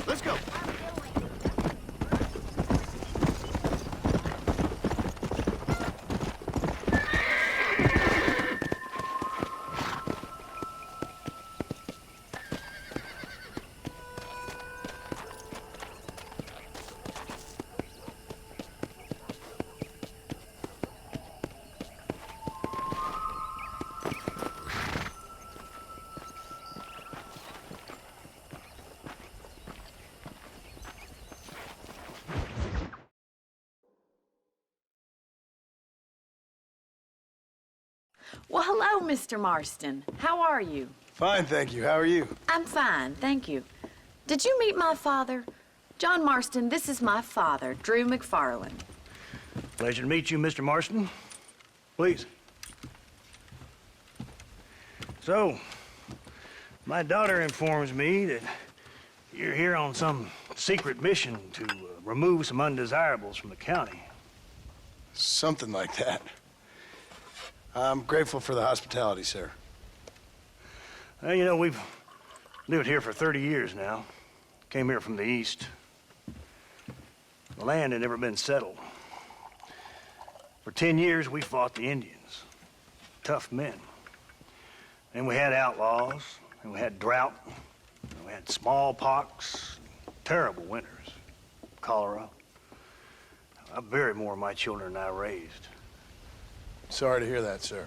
Let's go. Well, hello, Mr. Marston. How are you? Fine, thank you. How are you? I'm fine, thank you. Did you meet my father? John Marston, this is my father, Drew McFarland. Pleasure to meet you, Mr. Marston. Please. So, my daughter informs me that you're here on some secret mission to remove some undesirables from the county. Something like that. I'm grateful for the hospitality, sir. Well, you know, we've lived here for 30 years now. Came here from the east. The land had never been settled. For 10 years, we fought the Indians. Tough men. Then we had outlaws, and we had drought, and we had smallpox, terrible winters, cholera. I buried more of my children than I raised. Sorry to hear that, sir.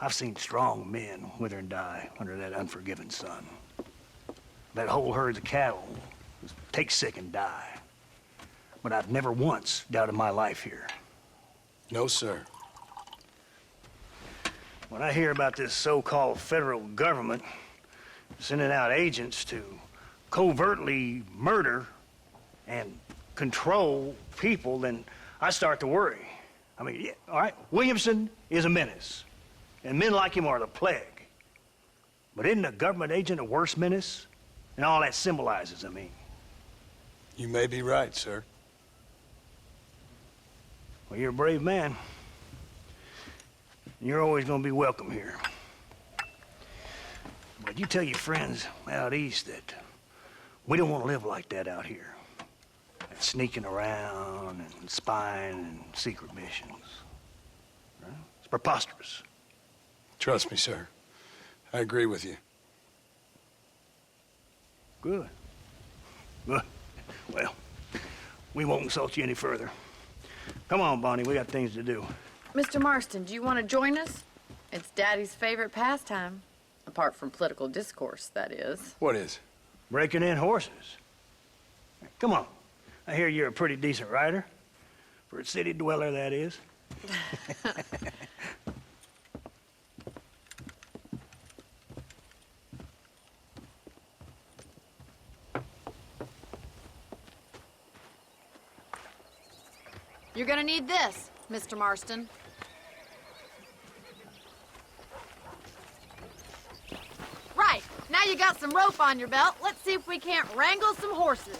I've seen strong men wither and die under that unforgiving sun. That whole herds of cattle just take sick and die. But I've never once doubted my life here. No, sir. When I hear about this so-called federal government sending out agents to covertly murder and control people, then I start to worry. I mean, yeah, all right, Williamson is a menace, and men like him are the plague. But isn't a government agent a worse menace? And all that symbolizes, I mean. You may be right, sir. Well, you're a brave man. And you're always gonna be welcome here. But you tell your friends out east that we don't want to live like that out here. Like sneaking around and spying and secret missions. Right? It's preposterous. Trust me, sir. I agree with you. Good. Good. Well, we won't insult you any further. Come on, Bonnie, we got things to do. Mr. Marston, do you want to join us? It's Daddy's favorite pastime. Apart from political discourse, that is. What is? Breaking in horses. Come on. I hear you're a pretty decent rider. For a city dweller, that is. You're gonna need this, Mr. Marston. Right, now you got some rope on your belt. Let's see if we can't wrangle some horses.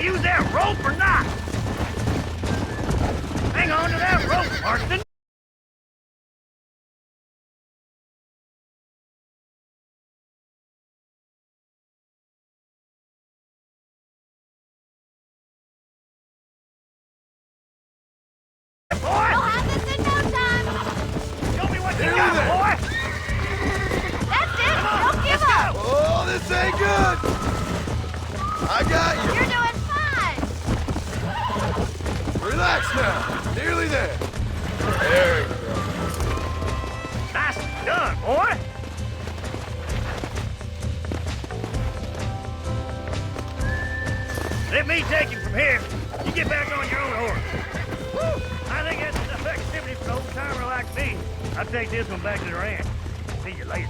Use that rope or not? Hang on to that rope, Marston. Boy! We'll have this in no time. Show me what you got, boy! That's it. Don't give up. Oh, this ain't good. I got you. You're doing fine. Relax now. Nearly there. There you go. Nicely done, boy. Let me take you from here. You get back on your own horse. Woo! I think that's enough activity for an old-timer like me. I'll take this one back to the ranch. See you later.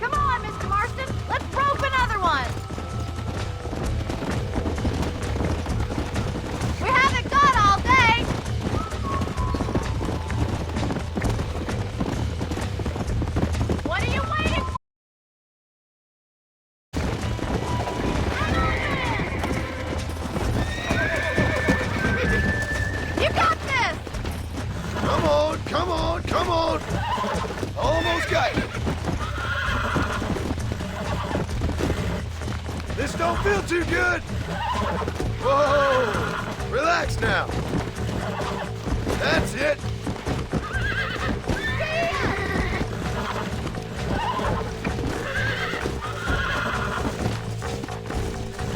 Come on, Mr. Marston. Let's rope another one. We haven't got all day. What are you waiting for? You got this. Come on, come on, come on. Almost got you. This don't feel too good. Whoa! Relax now. That's it.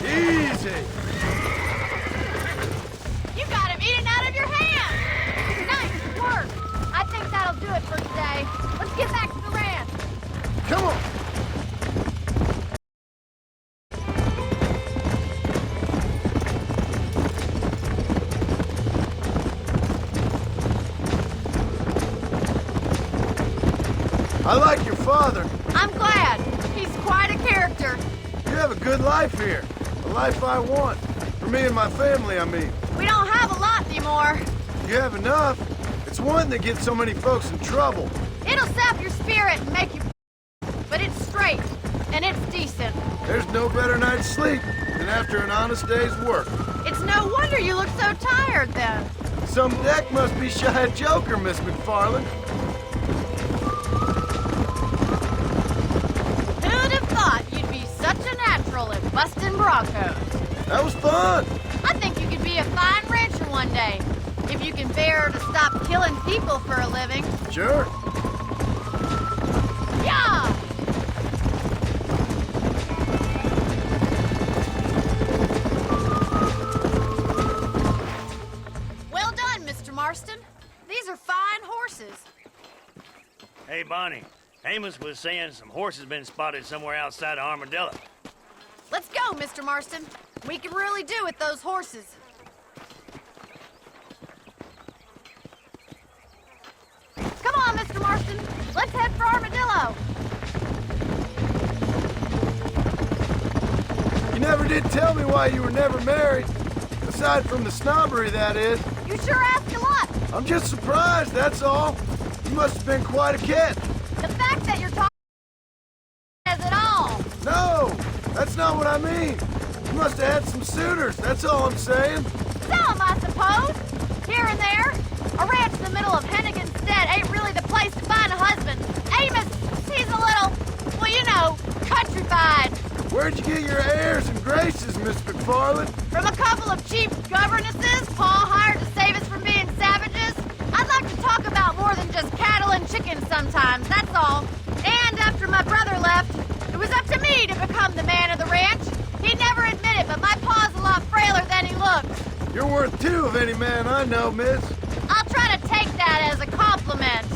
Easy. You got him eating out of your hand. Nice work. I think that'll do it for today. Let's get back to the ranch. Come on. I like your father. I'm glad. He's quite a character. You have a good life here. A life I want. For me and my family, I mean. We don't have a lot anymore. You have enough. It's one that gets so many folks in trouble. It'll sap your spirit and make you... But it's straight, and it's decent. There's no better night's sleep than after an honest day's work. It's no wonder you look so tired, then. Some deck must be shy of Joker, Miss McFarland. Who'd have thought you'd be such a natural at busting Broncos? That was fun. I think one day. If you can bear to stop killing people for a living. Sure. Yeah! Well done, Mr. Marston. These are fine horses. Hey, Bonnie. Amos was saying some horses been spotted somewhere outside of Armadillo. Let's go, Mr. Marston. We can really do with those horses. Come on, Mr. Marston. Let's head for Armadillo. You never did tell me why you were never married. Aside from the snobbery, that is. You sure ask a lot. I'm just surprised, that's all. You must have been quite a kid. The fact that you're talking says it all. No, that's not what I mean. You must have had some suitors, that's all I'm saying. Some, I suppose. Here and there. A ranch in the middle of Hennigan's Stead ain't really the place to find a husband. Amos, he's a little, well, you know, countrified. Where'd you get your airs and graces, Miss McFarland? From a couple of cheap governesses Paul hired to save us from being savages. I'd like to talk about more than just cattle and chickens sometimes, that's all. And after my brother left, it was up to me to become the man of the ranch. He'd never admit it, but my pa's a lot frailer than he looks. You're worth two of any man I know, miss. I'll try to take that as a compliment.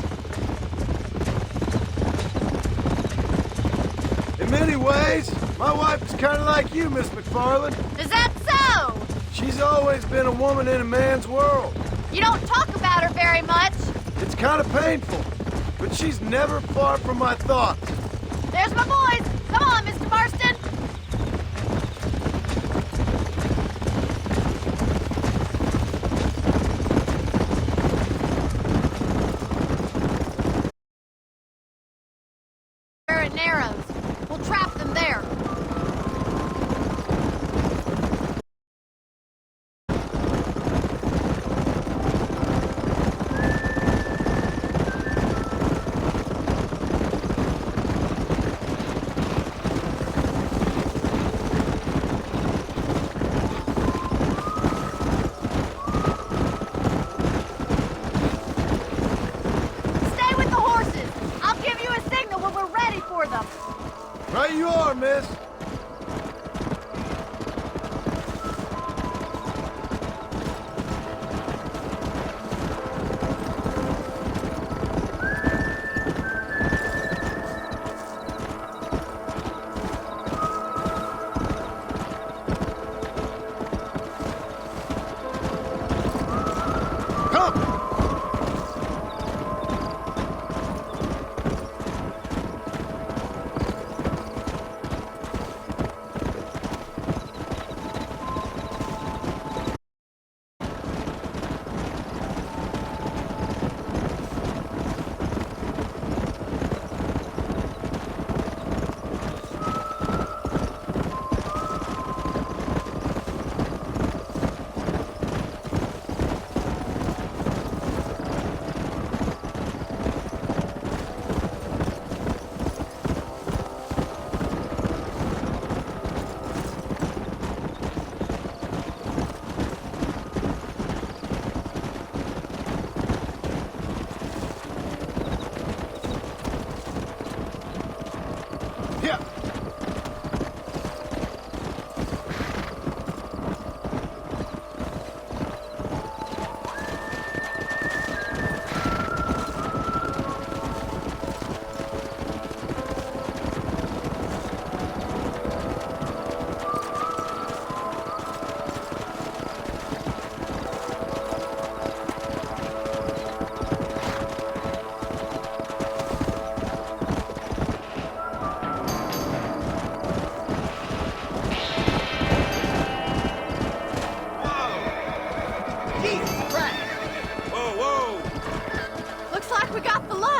In many ways, my wife is kind of like you, Miss McFarland. Is that so? She's always been a woman in a man's world. You don't talk about her very much. It's kind of painful, but she's never far from my thoughts. There's my boys. Come on, Mr. Marston. And narrows. We'll trap them there. Stay with the horses. I'll give you a signal when we're ready for them. Right you are, miss.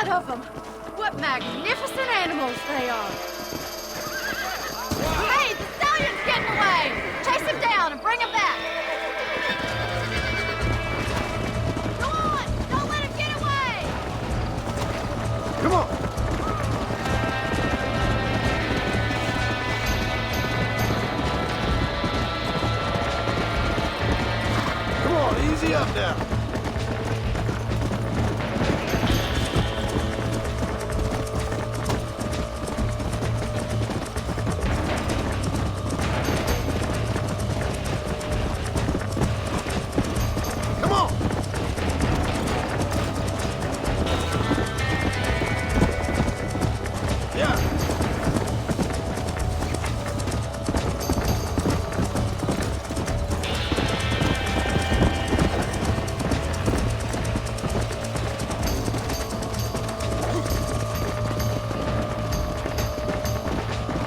Of them. What magnificent animals they are. Hey, the stallion's getting away. Chase him down and bring him back. Go on, don't let him get away. Come on. Come on, easy up now. Come on. Yeah.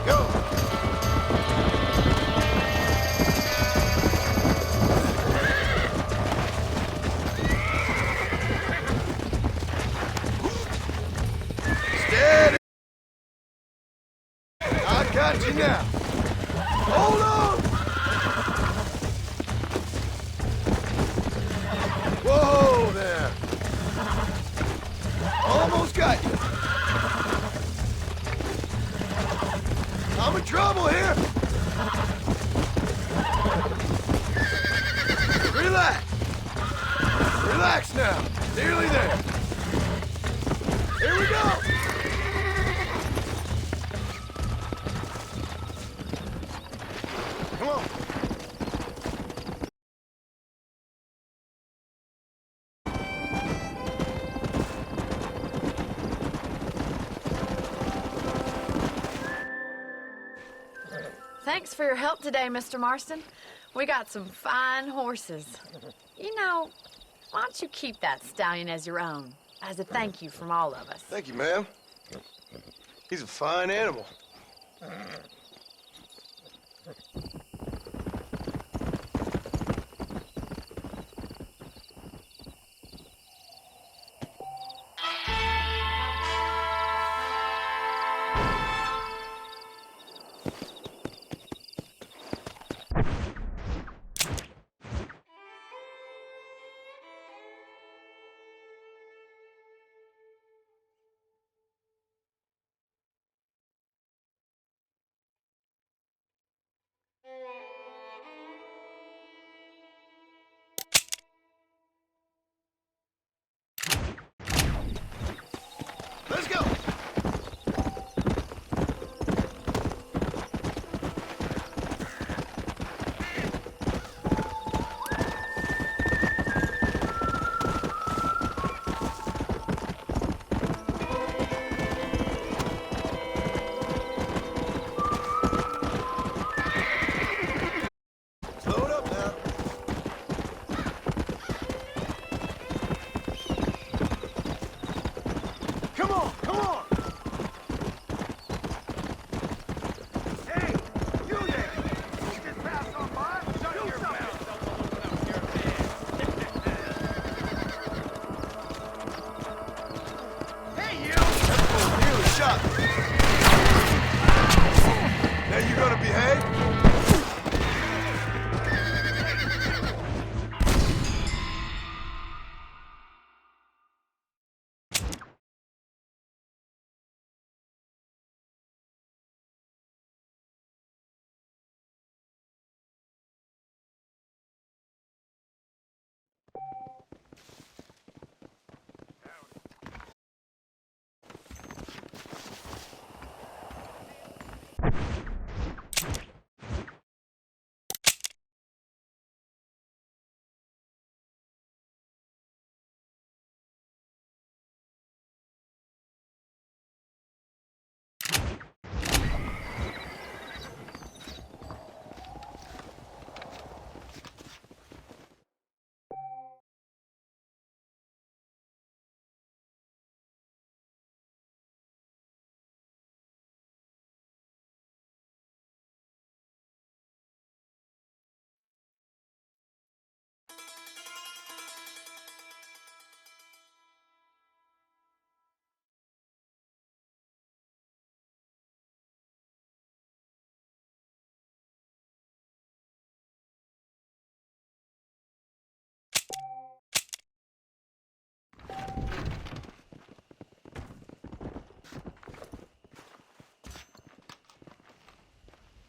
Go. Steady. I got you now. Hold on. Whoa there. Almost got you. I'm in trouble here. Relax. Relax now. Nearly there. Here we go. Come on. Thanks for your help today, Mr. Marston. We got some fine horses. You know, why don't you keep that stallion as your own, as a thank you from all of us? Thank you, ma'am. He's a fine animal. Let's go. Slow it up now. Come on, come on. Hey, you there. You just passed on by. Shut your mouth. Hey, you. That fool nearly shot me. Now you gonna behave?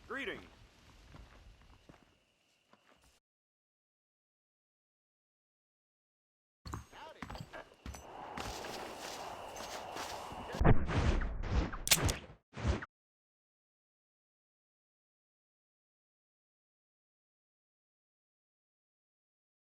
Greetings.